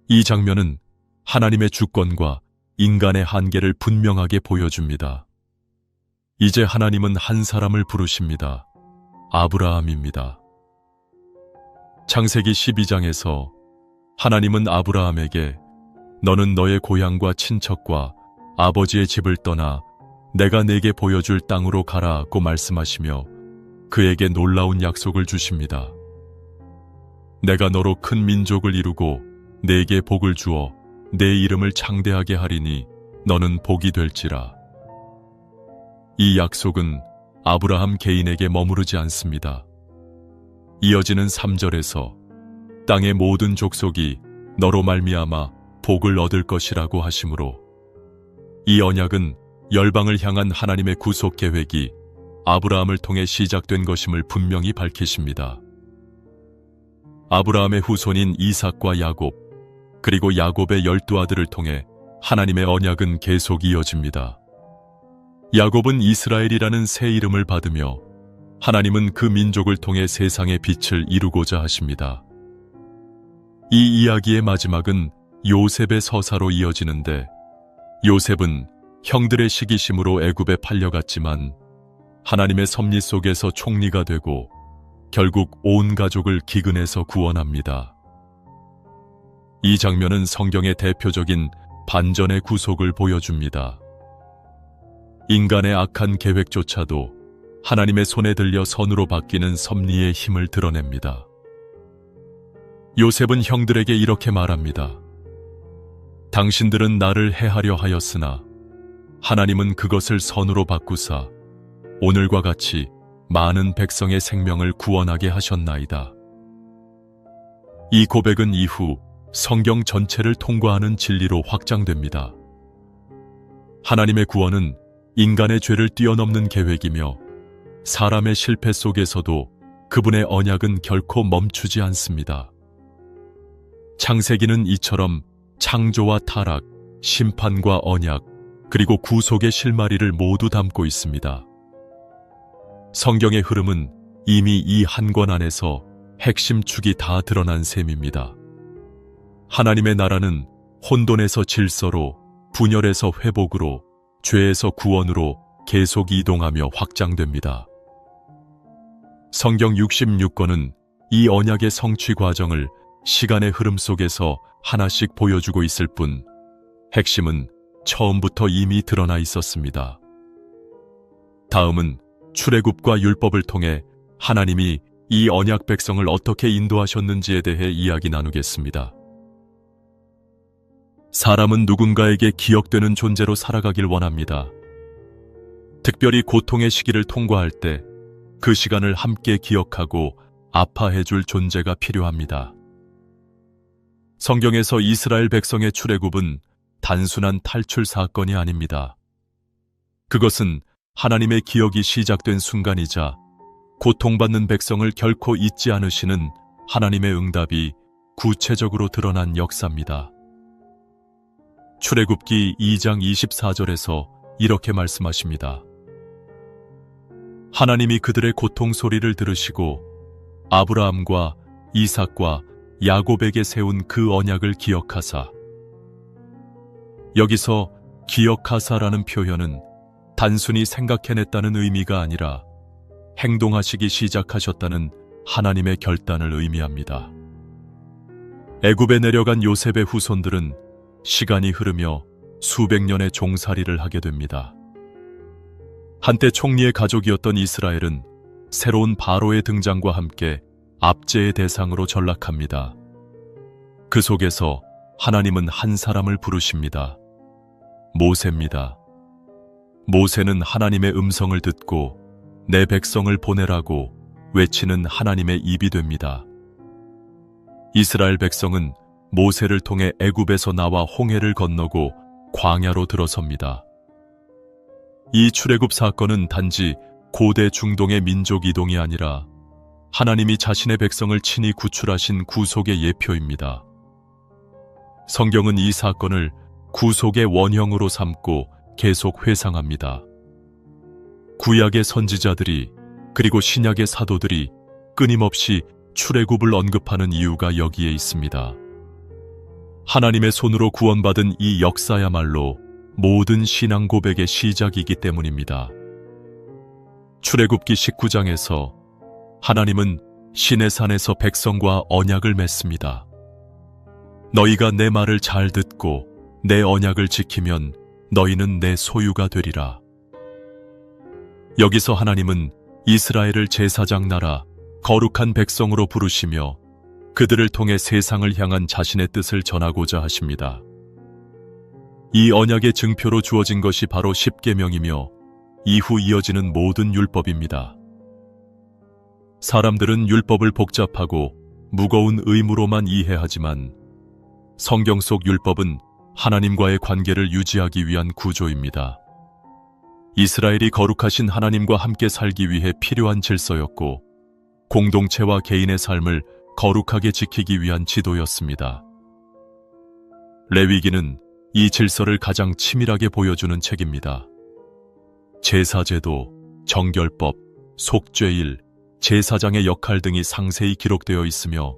이 장면은 하나님의 주권과 인간의 한계를 분명하게 보여줍니다. 이제 하나님은 한 사람을 부르십니다. 아브라함입니다. 창세기 12장에서 하나님은 아브라함에게 너는 너의 고향과 친척과 아버지의 집을 떠나 내가 내게 보여줄 땅으로 가라고 말씀하시며 그에게 놀라운 약속을 주십니다. 내가 너로 큰 민족을 이루고 내게 복을 주어 내 이름을 창대하게 하리니 너는 복이 될지라. 이 약속은 아브라함 개인에게 머무르지 않습니다. 이어지는 3절에서 땅의 모든 족속이 너로 말미암아 복을 얻을 것이라고 하시므로 이 언약은 열방을 향한 하나님의 구속 계획이 아브라함을 통해 시작된 것임을 분명히 밝히십니다. 아브라함의 후손인 이삭과 야곱, 그리고 야곱의 12아들을 통해 하나님의 언약은 계속 이어집니다. 야곱은 이스라엘이라는 새 이름을 받으며 하나님은 그 민족을 통해 세상의 빛을 이루고자 하십니다. 이 이야기의 마지막은 요셉의 서사로 이어지는데 요셉은 형들의 시기심으로 애굽에 팔려갔지만 하나님의 섭리 속에서 총리가 되고 결국 온 가족을 기근에서 구원합니다. 이 장면은 성경의 대표적인 반전의 구속을 보여줍니다. 인간의 악한 계획조차도 하나님의 손에 들려 선으로 바뀌는 섭리의 힘을 드러냅니다. 요셉은 형들에게 이렇게 말합니다. 당신들은 나를 해하려 하였으나 하나님은 그것을 선으로 바꾸사 오늘과 같이 많은 백성의 생명을 구원하게 하셨나이다. 이 고백은 이후 성경 전체를 통과하는 진리로 확장됩니다. 하나님의 구원은 인간의 죄를 뛰어넘는 계획이며 사람의 실패 속에서도 그분의 언약은 결코 멈추지 않습니다. 창세기는 이처럼 창조와 타락, 심판과 언약, 그리고 구속의 실마리를 모두 담고 있습니다. 성경의 흐름은 이미 이 한 권 안에서 핵심 축이 다 드러난 셈입니다. 하나님의 나라는 혼돈에서 질서로, 분열에서 회복으로, 죄에서 구원으로 계속 이동하며 확장됩니다. 성경 66권은 이 언약의 성취 과정을 시간의 흐름 속에서 하나씩 보여주고 있을 뿐 핵심은 처음부터 이미 드러나 있었습니다. 다음은 출애굽과 율법을 통해 하나님이 이 언약 백성을 어떻게 인도하셨는지에 대해 이야기 나누겠습니다. 사람은 누군가에게 기억되는 존재로 살아가길 원합니다. 특별히 고통의 시기를 통과할 때 그 시간을 함께 기억하고 아파해줄 존재가 필요합니다. 성경에서 이스라엘 백성의 출애굽은 단순한 탈출 사건이 아닙니다. 그것은 하나님의 기억이 시작된 순간이자 고통받는 백성을 결코 잊지 않으시는 하나님의 응답이 구체적으로 드러난 역사입니다. 출애굽기 2장 24절에서 이렇게 말씀하십니다. 하나님이 그들의 고통 소리를 들으시고 아브라함과 이삭과 야곱에게 세운 그 언약을 기억하사. 여기서 기억하사라는 표현은 단순히 생각해냈다는 의미가 아니라 행동하시기 시작하셨다는 하나님의 결단을 의미합니다. 애굽에 내려간 요셉의 후손들은 시간이 흐르며 수백 년의 종살이를 하게 됩니다. 한때 총리의 가족이었던 이스라엘은 새로운 바로의 등장과 함께 압제의 대상으로 전락합니다. 그 속에서 하나님은 한 사람을 부르십니다. 모세입니다. 모세는 하나님의 음성을 듣고 내 백성을 보내라고 외치는 하나님의 입이 됩니다. 이스라엘 백성은 모세를 통해 애굽에서 나와 홍해를 건너고 광야로 들어섭니다. 이 출애굽 사건은 단지 고대 중동의 민족 이동이 아니라 하나님이 자신의 백성을 친히 구출하신 구속의 예표입니다. 성경은 이 사건을 구속의 원형으로 삼고 계속 회상합니다. 구약의 선지자들이 그리고 신약의 사도들이 끊임없이 출애굽을 언급하는 이유가 여기에 있습니다. 하나님의 손으로 구원받은 이 역사야말로 모든 신앙 고백의 시작이기 때문입니다. 출애굽기 19장에서 하나님은 시내산에서 백성과 언약을 맺습니다. 너희가 내 말을 잘 듣고 내 언약을 지키면 너희는 내 소유가 되리라. 여기서 하나님은 이스라엘을 제사장 나라, 거룩한 백성으로 부르시며 그들을 통해 세상을 향한 자신의 뜻을 전하고자 하십니다. 이 언약의 증표로 주어진 것이 바로 십계명이며 이후 이어지는 모든 율법입니다. 사람들은 율법을 복잡하고 무거운 의무로만 이해하지만 성경 속 율법은 하나님과의 관계를 유지하기 위한 구조입니다. 이스라엘이 거룩하신 하나님과 함께 살기 위해 필요한 질서였고 공동체와 개인의 삶을 거룩하게 지키기 위한 지도였습니다. 레위기는 이 질서를 가장 치밀하게 보여주는 책입니다. 제사제도, 정결법, 속죄일, 제사장의 역할 등이 상세히 기록되어 있으며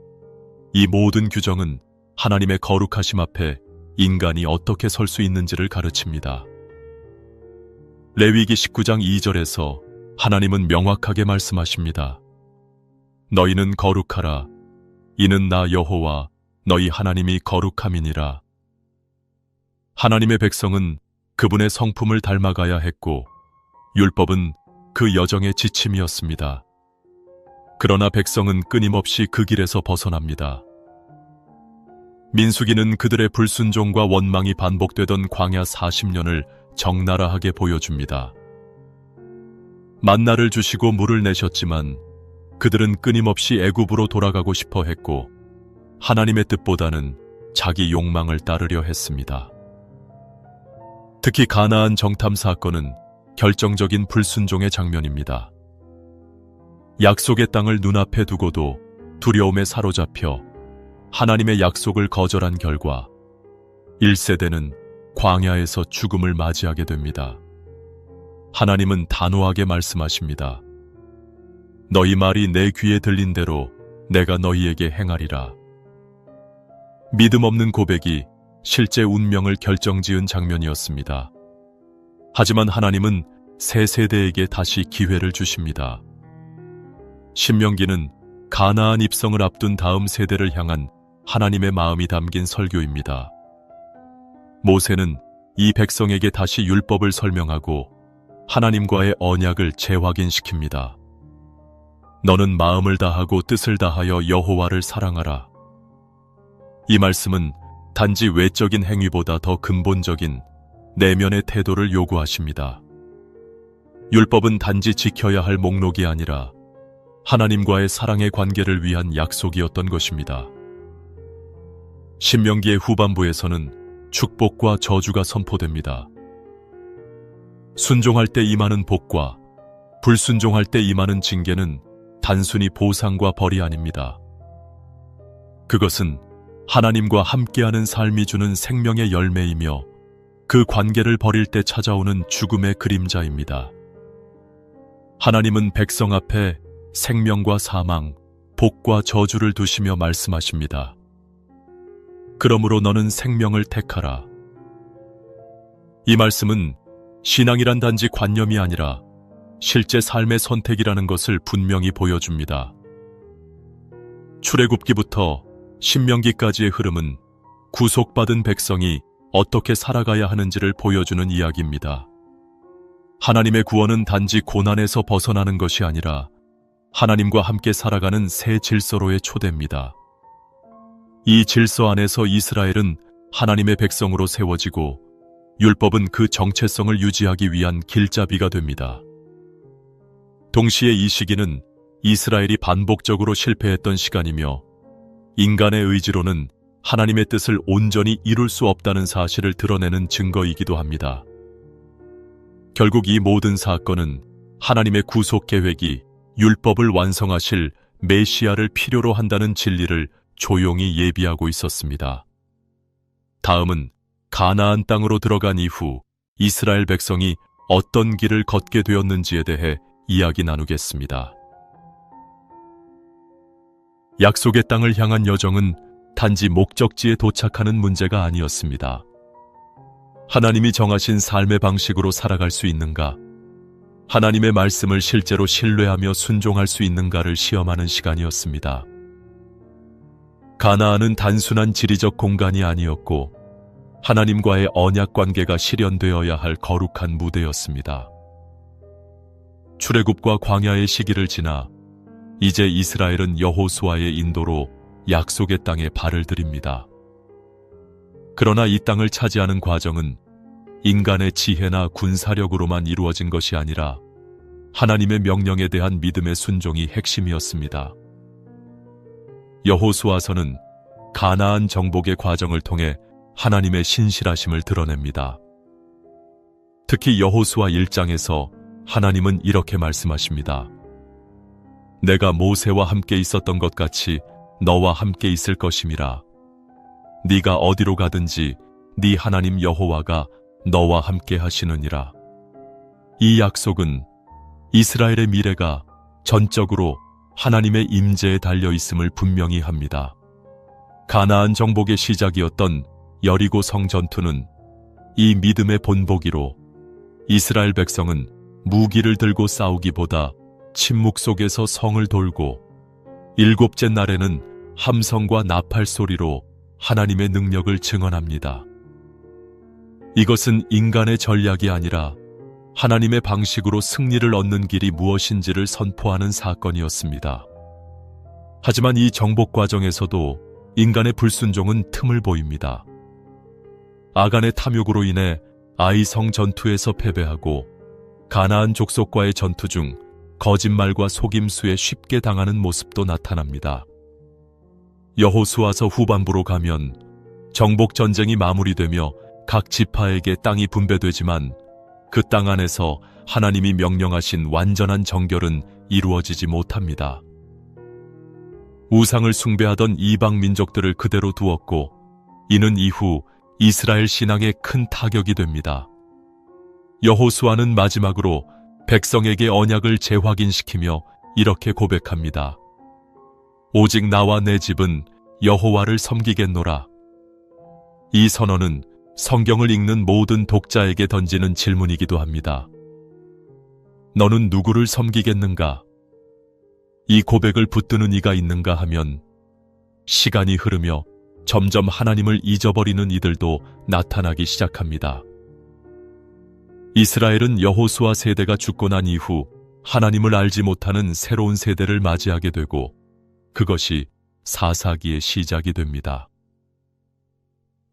이 모든 규정은 하나님의 거룩하심 앞에 인간이 어떻게 설 수 있는지를 가르칩니다. 레위기 19장 2절에서 하나님은 명확하게 말씀하십니다. 너희는 거룩하라. 이는 나 여호와 너희 하나님이 거룩함이니라. 하나님의 백성은 그분의 성품을 닮아가야 했고 율법은 그 여정의 지침이었습니다. 그러나 백성은 끊임없이 그 길에서 벗어납니다. 민수기는 그들의 불순종과 원망이 반복되던 광야 40년을 적나라하게 보여줍니다. 만나를 주시고 물을 내셨지만 그들은 끊임없이 애굽으로 돌아가고 싶어 했고 하나님의 뜻보다는 자기 욕망을 따르려 했습니다. 특히 가나안 정탐 사건은 결정적인 불순종의 장면입니다. 약속의 땅을 눈앞에 두고도 두려움에 사로잡혀 하나님의 약속을 거절한 결과 1세대는 광야에서 죽음을 맞이하게 됩니다. 하나님은 단호하게 말씀하십니다. 너희 말이 내 귀에 들린 대로 내가 너희에게 행하리라. 믿음 없는 고백이 실제 운명을 결정지은 장면이었습니다. 하지만 하나님은 새 세대에게 다시 기회를 주십니다. 신명기는 가나안 입성을 앞둔 다음 세대를 향한 하나님의 마음이 담긴 설교입니다. 모세는 이 백성에게 다시 율법을 설명하고 하나님과의 언약을 재확인시킵니다. 너는 마음을 다하고 뜻을 다하여 여호와를 사랑하라. 이 말씀은 단지 외적인 행위보다 더 근본적인 내면의 태도를 요구하십니다. 율법은 단지 지켜야 할 목록이 아니라 하나님과의 사랑의 관계를 위한 약속이었던 것입니다. 신명기의 후반부에서는 축복과 저주가 선포됩니다. 순종할 때 임하는 복과 불순종할 때 임하는 징계는 단순히 보상과 벌이 아닙니다. 그것은 하나님과 함께하는 삶이 주는 생명의 열매이며 그 관계를 버릴 때 찾아오는 죽음의 그림자입니다. 하나님은 백성 앞에 생명과 사망, 복과 저주를 두시며 말씀하십니다. 그러므로 너는 생명을 택하라. 이 말씀은 신앙이란 단지 관념이 아니라 실제 삶의 선택이라는 것을 분명히 보여줍니다. 출애굽기부터 신명기까지의 흐름은 구속받은 백성이 어떻게 살아가야 하는지를 보여주는 이야기입니다. 하나님의 구원은 단지 고난에서 벗어나는 것이 아니라 하나님과 함께 살아가는 새 질서로의 초대입니다. 이 질서 안에서 이스라엘은 하나님의 백성으로 세워지고 율법은 그 정체성을 유지하기 위한 길잡이가 됩니다. 동시에 이 시기는 이스라엘이 반복적으로 실패했던 시간이며 인간의 의지로는 하나님의 뜻을 온전히 이룰 수 없다는 사실을 드러내는 증거이기도 합니다. 결국 이 모든 사건은 하나님의 구속 계획이 율법을 완성하실 메시아를 필요로 한다는 진리를 조용히 예비하고 있었습니다. 다음은 가나안 땅으로 들어간 이후 이스라엘 백성이 어떤 길을 걷게 되었는지에 대해 이야기 나누겠습니다. 약속의 땅을 향한 여정은 단지 목적지에 도착하는 문제가 아니었습니다. 하나님이 정하신 삶의 방식으로 살아갈 수 있는가, 하나님의 말씀을 실제로 신뢰하며 순종할 수 있는가를 시험하는 시간이었습니다. 가나안은 단순한 지리적 공간이 아니었고 하나님과의 언약 관계가 실현되어야 할 거룩한 무대였습니다. 출애굽과 광야의 시기를 지나 이제 이스라엘은 여호수아의 인도로 약속의 땅에 발을 들입니다. 그러나 이 땅을 차지하는 과정은 인간의 지혜나 군사력으로만 이루어진 것이 아니라 하나님의 명령에 대한 믿음의 순종이 핵심이었습니다. 여호수아서는 가나안 정복의 과정을 통해 하나님의 신실하심을 드러냅니다. 특히 여호수아 1장에서 하나님은 이렇게 말씀하십니다. 내가 모세와 함께 있었던 것 같이 너와 함께 있을 것임이라. 네가 어디로 가든지 네 하나님 여호와가 너와 함께 하시느니라. 이 약속은 이스라엘의 미래가 전적으로 하나님의 임재에 달려 있음을 분명히 합니다. 가나안 정복의 시작이었던 여리고 성 전투는 이 믿음의 본보기로 이스라엘 백성은 무기를 들고 싸우기보다 침묵 속에서 성을 돌고 일곱째 날에는 함성과 나팔 소리로 하나님의 능력을 증언합니다. 이것은 인간의 전략이 아니라 하나님의 방식으로 승리를 얻는 길이 무엇인지를 선포하는 사건이었습니다. 하지만 이 정복 과정에서도 인간의 불순종은 틈을 보입니다. 아간의 탐욕으로 인해 아이성 전투에서 패배하고 가나안 족속과의 전투 중 거짓말과 속임수에 쉽게 당하는 모습도 나타납니다. 여호수아서 후반부로 가면 정복 전쟁이 마무리되며 각 지파에게 땅이 분배되지만 그 땅 안에서 하나님이 명령하신 완전한 정결은 이루어지지 못합니다. 우상을 숭배하던 이방 민족들을 그대로 두었고 이는 이후 이스라엘 신앙에 큰 타격이 됩니다. 여호수아는 마지막으로 백성에게 언약을 재확인시키며 이렇게 고백합니다. 오직 나와 내 집은 여호와를 섬기겠노라. 이 선언은 성경을 읽는 모든 독자에게 던지는 질문이기도 합니다. 너는 누구를 섬기겠는가? 이 고백을 붙드는 이가 있는가 하면 시간이 흐르며 점점 하나님을 잊어버리는 이들도 나타나기 시작합니다. 이스라엘은 여호수아 세대가 죽고 난 이후 하나님을 알지 못하는 새로운 세대를 맞이하게 되고 그것이 사사기의 시작이 됩니다.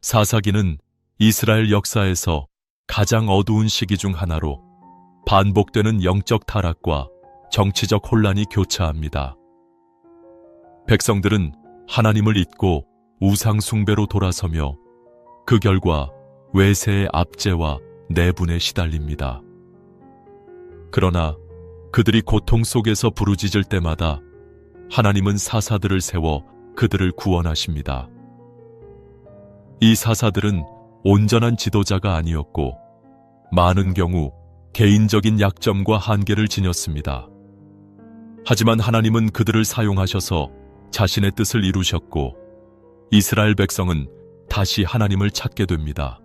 사사기는 이스라엘 역사에서 가장 어두운 시기 중 하나로 반복되는 영적 타락과 정치적 혼란이 교차합니다. 백성들은 하나님을 잊고 우상 숭배로 돌아서며 그 결과 외세의 압제와 내분에 시달립니다. 그러나 그들이 고통 속에서 부르짖을 때마다 하나님은 사사들을 세워 그들을 구원하십니다. 이 사사들은 온전한 지도자가 아니었고 많은 경우 개인적인 약점과 한계를 지녔습니다. 하지만 하나님은 그들을 사용하셔서 자신의 뜻을 이루셨고 이스라엘 백성은 다시 하나님을 찾게 됩니다.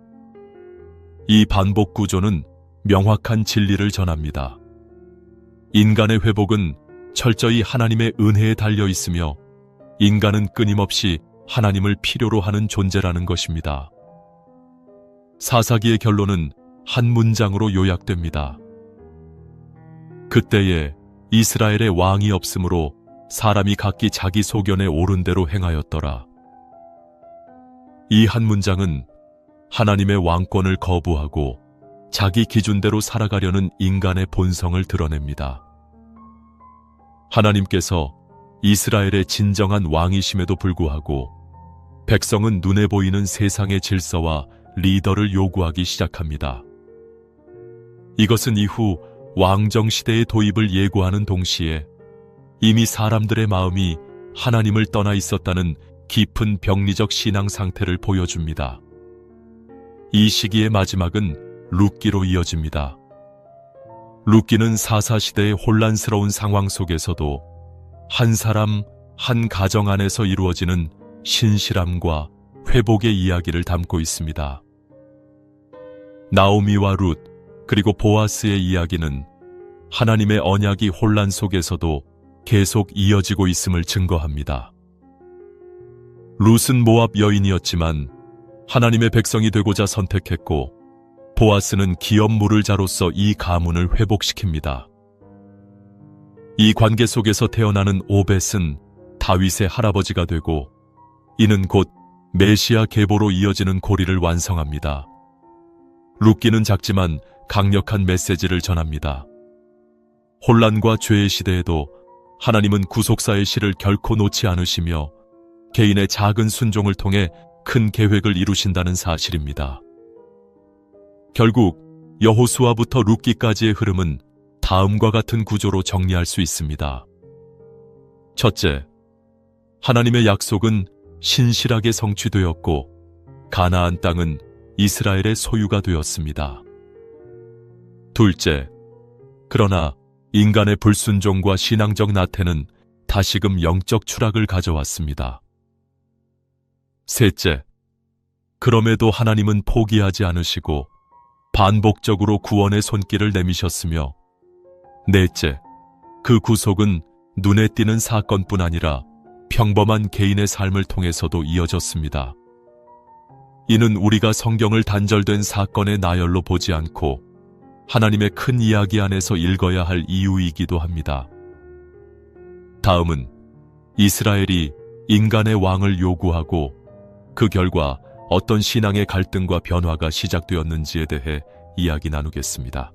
이 반복 구조는 명확한 진리를 전합니다. 인간의 회복은 철저히 하나님의 은혜에 달려 있으며 인간은 끊임없이 하나님을 필요로 하는 존재라는 것입니다. 사사기의 결론은 한 문장으로 요약됩니다. 그때에 이스라엘의 왕이 없으므로 사람이 각기 자기 소견에 옳은 대로 행하였더라. 이 한 문장은 하나님의 왕권을 거부하고 자기 기준대로 살아가려는 인간의 본성을 드러냅니다. 하나님께서 이스라엘의 진정한 왕이심에도 불구하고 백성은 눈에 보이는 세상의 질서와 리더를 요구하기 시작합니다. 이것은 이후 왕정시대의 도입을 예고하는 동시에 이미 사람들의 마음이 하나님을 떠나 있었다는 깊은 병리적 신앙 상태를 보여줍니다. 이 시기의 마지막은 룻기로 이어집니다. 룻기는 사사시대의 혼란스러운 상황 속에서도 한 사람, 한 가정 안에서 이루어지는 신실함과 회복의 이야기를 담고 있습니다. 나오미와 룻, 그리고 보아스의 이야기는 하나님의 언약이 혼란 속에서도 계속 이어지고 있음을 증거합니다. 룻은 모압 여인이었지만 하나님의 백성이 되고자 선택했고 보아스는 기업 물을 자로서 이 가문을 회복시킵니다. 이 관계 속에서 태어나는 오벳은 다윗의 할아버지가 되고 이는 곧 메시아 계보로 이어지는 고리를 완성합니다. 룻기는 작지만 강력한 메시지를 전합니다. 혼란과 죄의 시대에도 하나님은 구속사의 실을 결코 놓지 않으시며 개인의 작은 순종을 통해 큰 계획을 이루신다는 사실입니다. 결국 여호수아부터 룻기까지의 흐름은 다음과 같은 구조로 정리할 수 있습니다. 첫째, 하나님의 약속은 신실하게 성취되었고 가나안 땅은 이스라엘의 소유가 되었습니다. 둘째, 그러나 인간의 불순종과 신앙적 나태는 다시금 영적 추락을 가져왔습니다. 셋째, 그럼에도 하나님은 포기하지 않으시고 반복적으로 구원의 손길을 내미셨으며 넷째, 그 구속은 눈에 띄는 사건뿐 아니라 평범한 개인의 삶을 통해서도 이어졌습니다. 이는 우리가 성경을 단절된 사건의 나열로 보지 않고 하나님의 큰 이야기 안에서 읽어야 할 이유이기도 합니다. 다음은 이스라엘이 인간의 왕을 요구하고 그 결과 어떤 신앙의 갈등과 변화가 시작되었는지에 대해 이야기 나누겠습니다.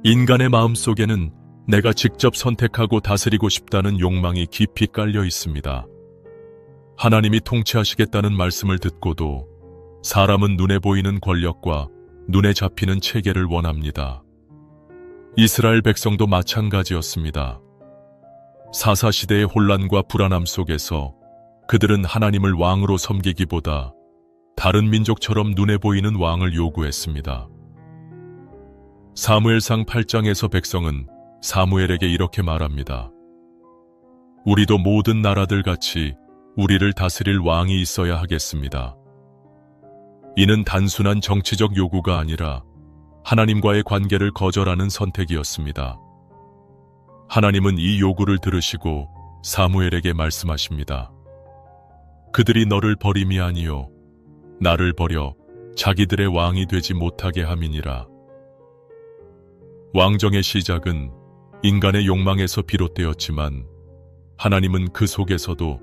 인간의 마음속에는 내가 직접 선택하고 다스리고 싶다는 욕망이 깊이 깔려 있습니다. 하나님이 통치하시겠다는 말씀을 듣고도 사람은 눈에 보이는 권력과 눈에 잡히는 체계를 원합니다. 이스라엘 백성도 마찬가지였습니다. 사사시대의 혼란과 불안함 속에서 그들은 하나님을 왕으로 섬기기보다 다른 민족처럼 눈에 보이는 왕을 요구했습니다. 사무엘상 8장에서 백성은 사무엘에게 이렇게 말합니다. 우리도 모든 나라들 같이 우리를 다스릴 왕이 있어야 하겠습니다. 이는 단순한 정치적 요구가 아니라 하나님과의 관계를 거절하는 선택이었습니다. 하나님은 이 요구를 들으시고 사무엘에게 말씀하십니다. 그들이 너를 버림이 아니요 나를 버려 자기들의 왕이 되지 못하게 함이니라. 왕정의 시작은 인간의 욕망에서 비롯되었지만 하나님은 그 속에서도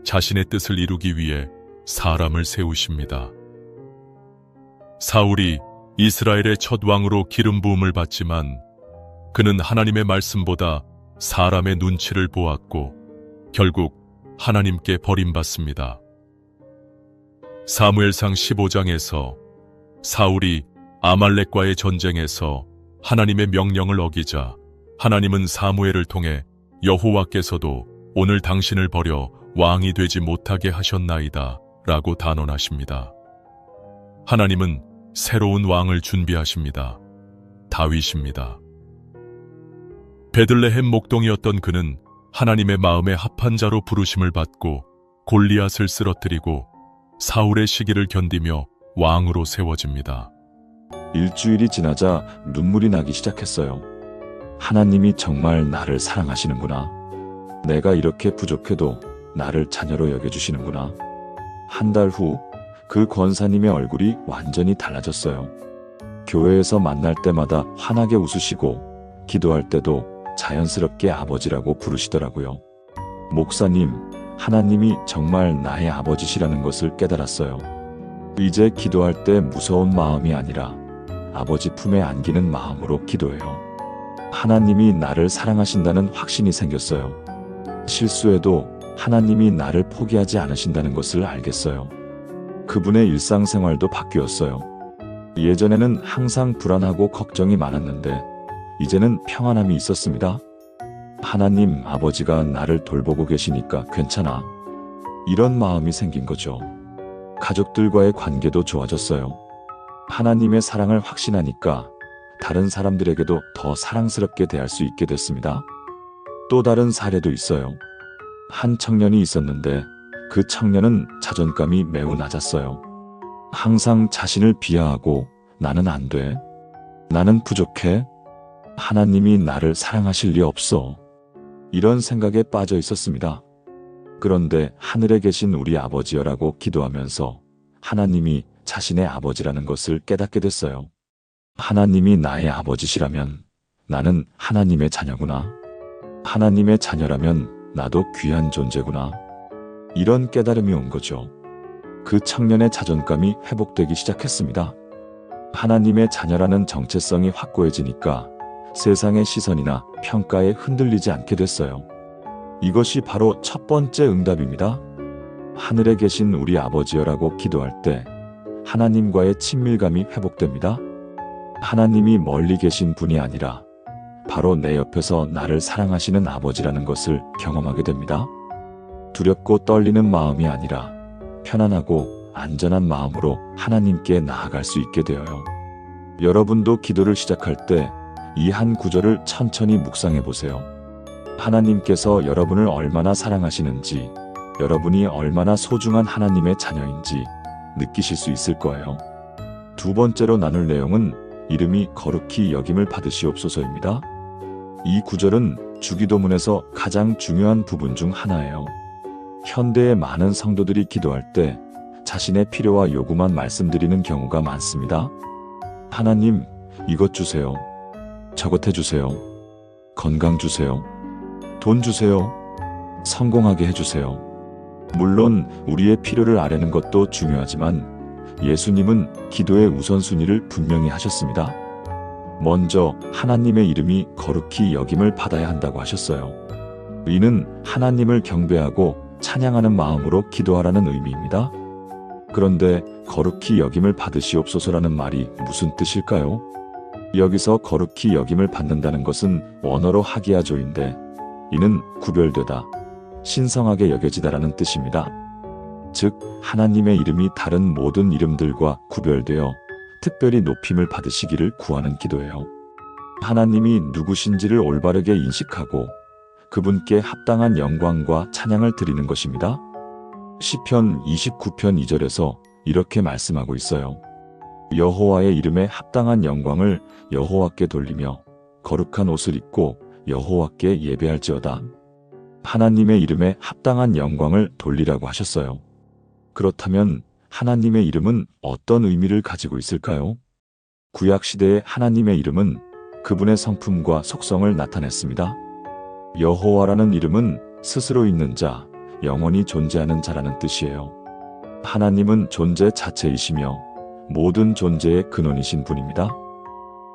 자신의 뜻을 이루기 위해 사람을 세우십니다. 사울이 이스라엘의 첫 왕으로 기름 부음을 받지만 그는 하나님의 말씀보다 사람의 눈치를 보았고 결국 하나님께 버림받습니다. 사무엘상 15장에서 사울이 아말렉과의 전쟁에서 하나님의 명령을 어기자 하나님은 사무엘을 통해 여호와께서도 오늘 당신을 버려 왕이 되지 못하게 하셨나이다 라고 단언하십니다. 하나님은 새로운 왕을 준비하십니다. 다윗입니다. 베들레헴 목동이었던 그는 하나님의 마음에 합한 자로 부르심을 받고 골리앗을 쓰러뜨리고 사울의 시기를 견디며 왕으로 세워집니다. 일주일이 지나자 눈물이 나기 시작했어요. 하나님이 정말 나를 사랑하시는구나. 내가 이렇게 부족해도 나를 자녀로 여겨주시는구나. 한 달 후 그 권사님의 얼굴이 완전히 달라졌어요. 교회에서 만날 때마다 환하게 웃으시고 기도할 때도 자연스럽게 아버지라고 부르시더라고요. 목사님, 하나님이 정말 나의 아버지시라는 것을 깨달았어요. 이제 기도할 때 무서운 마음이 아니라 아버지 품에 안기는 마음으로 기도해요. 하나님이 나를 사랑하신다는 확신이 생겼어요. 실수해도 하나님이 나를 포기하지 않으신다는 것을 알겠어요. 그분의 일상생활도 바뀌었어요. 예전에는 항상 불안하고 걱정이 많았는데 이제는 평안함이 있었습니다. 하나님 아버지가 나를 돌보고 계시니까 괜찮아. 이런 마음이 생긴 거죠. 가족들과의 관계도 좋아졌어요. 하나님의 사랑을 확신하니까 다른 사람들에게도 더 사랑스럽게 대할 수 있게 됐습니다. 또 다른 사례도 있어요. 한 청년이 있었는데 그 청년은 자존감이 매우 낮았어요. 항상 자신을 비하하고 나는 안 돼. 나는 부족해. 하나님이 나를 사랑하실 리 없어. 이런 생각에 빠져 있었습니다. 그런데 하늘에 계신 우리 아버지여라고 기도하면서 하나님이 자신의 아버지라는 것을 깨닫게 됐어요. 하나님이 나의 아버지시라면 나는 하나님의 자녀구나. 하나님의 자녀라면 나도 귀한 존재구나. 이런 깨달음이 온 거죠. 그 청년의 자존감이 회복되기 시작했습니다. 하나님의 자녀라는 정체성이 확고해지니까 세상의 시선이나 평가에 흔들리지 않게 됐어요. 이것이 바로 첫 번째 응답입니다. 하늘에 계신 우리 아버지여라고 기도할 때 하나님과의 친밀감이 회복됩니다. 하나님이 멀리 계신 분이 아니라 바로 내 옆에서 나를 사랑하시는 아버지라는 것을 경험하게 됩니다. 두렵고 떨리는 마음이 아니라 편안하고 안전한 마음으로 하나님께 나아갈 수 있게 되어요. 여러분도 기도를 시작할 때 이 한 구절을 천천히 묵상해 보세요. 하나님께서 여러분을 얼마나 사랑하시는지, 여러분이 얼마나 소중한 하나님의 자녀인지 느끼실 수 있을 거예요. 두 번째로 나눌 내용은 이름이 거룩히 여김을 받으시옵소서입니다. 이 구절은 주기도문에서 가장 중요한 부분 중 하나예요. 현대의 많은 성도들이 기도할 때 자신의 필요와 요구만 말씀드리는 경우가 많습니다. 하나님, 이것 주세요. 저것 해주세요. 건강 주세요. 돈 주세요. 성공하게 해주세요. 물론 우리의 필요를 아뢰는 것도 중요하지만 예수님은 기도의 우선순위를 분명히 하셨습니다. 먼저 하나님의 이름이 거룩히 여김을 받아야 한다고 하셨어요. 이는 하나님을 경배하고 찬양하는 마음으로 기도하라는 의미입니다. 그런데 거룩히 여김을 받으시옵소서라는 말이 무슨 뜻일까요? 여기서 거룩히 여김을 받는다는 것은 원어로 하기야조인데 이는 구별되다, 신성하게 여겨지다라는 뜻입니다. 즉 하나님의 이름이 다른 모든 이름들과 구별되어 특별히 높임을 받으시기를 구하는 기도예요. 하나님이 누구신지를 올바르게 인식하고 그분께 합당한 영광과 찬양을 드리는 것입니다. 시편 29편 2절에서 이렇게 말씀하고 있어요. 여호와의 이름에 합당한 영광을 여호와께 돌리며 거룩한 옷을 입고 여호와께 예배할지어다. 하나님의 이름에 합당한 영광을 돌리라고 하셨어요. 그렇다면 하나님의 이름은 어떤 의미를 가지고 있을까요? 구약시대의 하나님의 이름은 그분의 성품과 속성을 나타냈습니다. 여호와라는 이름은 스스로 있는 자, 영원히 존재하는 자라는 뜻이에요. 하나님은 존재 자체이시며 모든 존재의 근원이신 분입니다.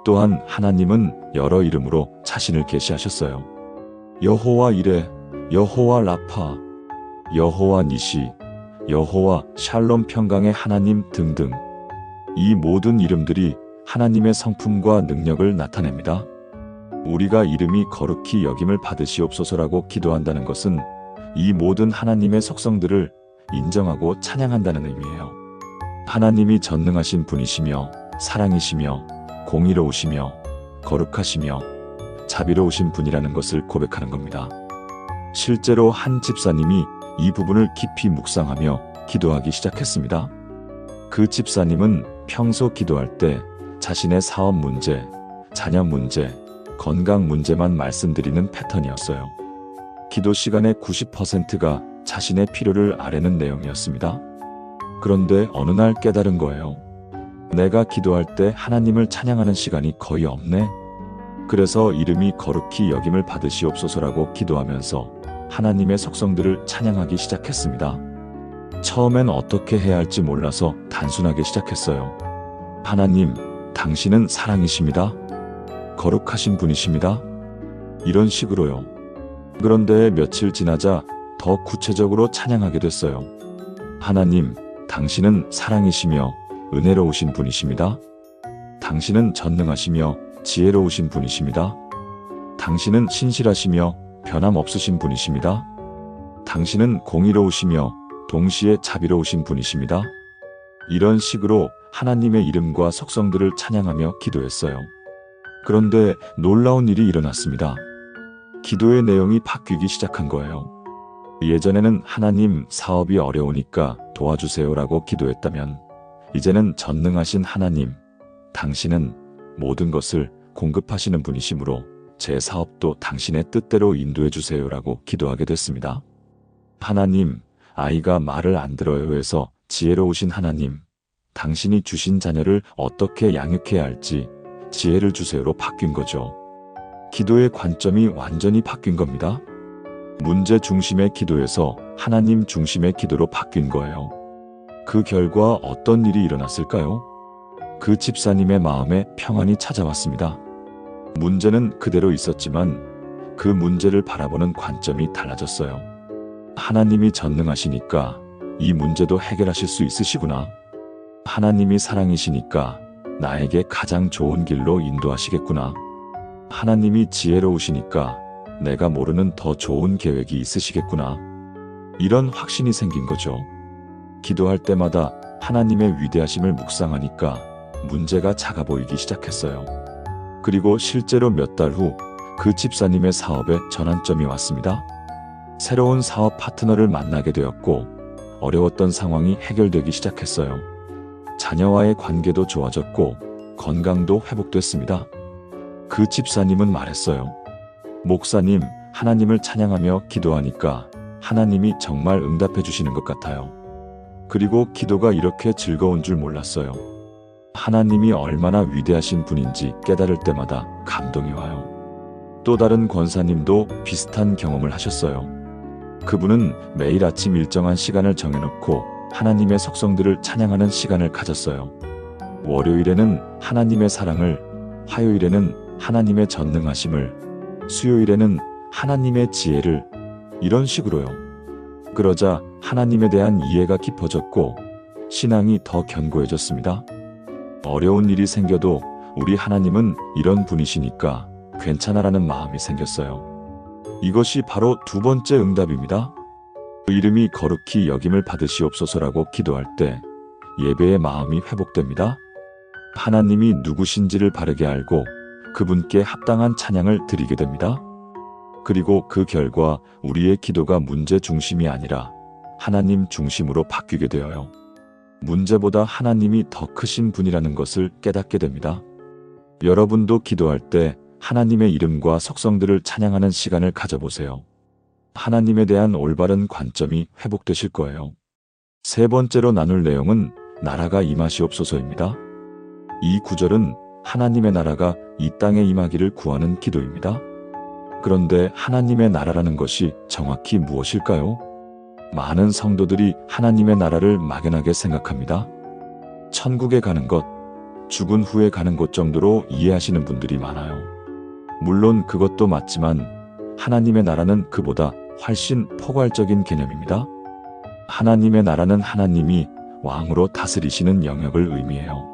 또한 하나님은 여러 이름으로 자신을 계시하셨어요. 여호와 이레, 여호와 라파, 여호와 니시, 여호와 샬롬 평강의 하나님 등등. 이 모든 이름들이 하나님의 성품과 능력을 나타냅니다. 우리가 이름이 거룩히 여김을 받으시옵소서라고 기도한다는 것은 이 모든 하나님의 속성들을 인정하고 찬양한다는 의미예요. 하나님이 전능하신 분이시며 사랑이시며 공의로우시며 거룩하시며 자비로우신 분이라는 것을 고백하는 겁니다. 실제로 한 집사님이 이 부분을 깊이 묵상하며 기도하기 시작했습니다. 그 집사님은 평소 기도할 때 자신의 사업 문제, 자녀 문제, 건강 문제만 말씀드리는 패턴이었어요. 기도 시간의 90%가 자신의 필요를 아뢰는 내용이었습니다. 그런데 어느 날 깨달은 거예요. 내가 기도할 때 하나님을 찬양하는 시간이 거의 없네. 그래서 이름이 거룩히 여김을 받으시옵소서라고 기도하면서 하나님의 속성들을 찬양하기 시작했습니다. 처음엔 어떻게 해야 할지 몰라서 단순하게 시작했어요. 하나님, 당신은 사랑이십니다. 거룩하신 분이십니다. 이런 식으로요. 그런데 며칠 지나자 더 구체적으로 찬양하게 됐어요. 하나님, 당신은 사랑이시며 은혜로우신 분이십니다. 당신은 전능하시며 지혜로우신 분이십니다. 당신은 신실하시며 변함없으신 분이십니다. 당신은 공의로우시며 동시에 자비로우신 분이십니다. 이런 식으로 하나님의 이름과 속성들을 찬양하며 기도했어요. 그런데 놀라운 일이 일어났습니다. 기도의 내용이 바뀌기 시작한 거예요. 예전에는 하나님 사업이 어려우니까 도와주세요라고 기도했다면 이제는 전능하신 하나님, 당신은 모든 것을 공급하시는 분이시므로 제 사업도 당신의 뜻대로 인도해 주세요라고 기도하게 됐습니다. 하나님, 아이가 말을 안 들어요 해서 지혜로우신 하나님, 당신이 주신 자녀를 어떻게 양육해야 할지 지혜를 주세요로 바뀐 거죠. 기도의 관점이 완전히 바뀐 겁니다. 문제 중심의 기도에서 하나님 중심의 기도로 바뀐 거예요. 그 결과 어떤 일이 일어났을까요? 그 집사님의 마음에 평안이 찾아왔습니다. 문제는 그대로 있었지만 그 문제를 바라보는 관점이 달라졌어요. 하나님이 전능하시니까 이 문제도 해결하실 수 있으시구나. 하나님이 사랑이시니까 나에게 가장 좋은 길로 인도하시겠구나. 하나님이 지혜로우시니까 내가 모르는 더 좋은 계획이 있으시겠구나. 이런 확신이 생긴 거죠. 기도할 때마다 하나님의 위대하심을 묵상하니까 문제가 작아 보이기 시작했어요. 그리고 실제로 몇 달 후 그 집사님의 사업에 전환점이 왔습니다. 새로운 사업 파트너를 만나게 되었고 어려웠던 상황이 해결되기 시작했어요. 자녀와의 관계도 좋아졌고 건강도 회복됐습니다. 그 집사님은 말했어요. 목사님, 하나님을 찬양하며 기도하니까 하나님이 정말 응답해 주시는 것 같아요. 그리고 기도가 이렇게 즐거운 줄 몰랐어요. 하나님이 얼마나 위대하신 분인지 깨달을 때마다 감동이 와요. 또 다른 권사님도 비슷한 경험을 하셨어요. 그분은 매일 아침 일정한 시간을 정해놓고 하나님의 속성들을 찬양하는 시간을 가졌어요. 월요일에는 하나님의 사랑을, 화요일에는 하나님의 전능하심을, 수요일에는 하나님의 지혜를, 이런 식으로요. 그러자 하나님에 대한 이해가 깊어졌고 신앙이 더 견고해졌습니다. 어려운 일이 생겨도 우리 하나님은 이런 분이시니까 괜찮아라는 마음이 생겼어요. 이것이 바로 두 번째 응답입니다. 그 이름이 거룩히 여김을 받으시옵소서라고 기도할 때 예배의 마음이 회복됩니다. 하나님이 누구신지를 바르게 알고 그분께 합당한 찬양을 드리게 됩니다. 그리고 그 결과 우리의 기도가 문제 중심이 아니라 하나님 중심으로 바뀌게 되어요. 문제보다 하나님이 더 크신 분이라는 것을 깨닫게 됩니다. 여러분도 기도할 때 하나님의 이름과 속성들을 찬양하는 시간을 가져보세요. 하나님에 대한 올바른 관점이 회복되실 거예요. 세 번째로 나눌 내용은 나라가 임하시옵소서입니다. 이 구절은 하나님의 나라가 이 땅에 임하기를 구하는 기도입니다. 그런데 하나님의 나라라는 것이 정확히 무엇일까요? 많은 성도들이 하나님의 나라를 막연하게 생각합니다. 천국에 가는 것, 죽은 후에 가는 곳 정도로 이해하시는 분들이 많아요. 물론 그것도 맞지만 하나님의 나라는 그보다 훨씬 포괄적인 개념입니다. 하나님의 나라는 하나님이 왕으로 다스리시는 영역을 의미해요.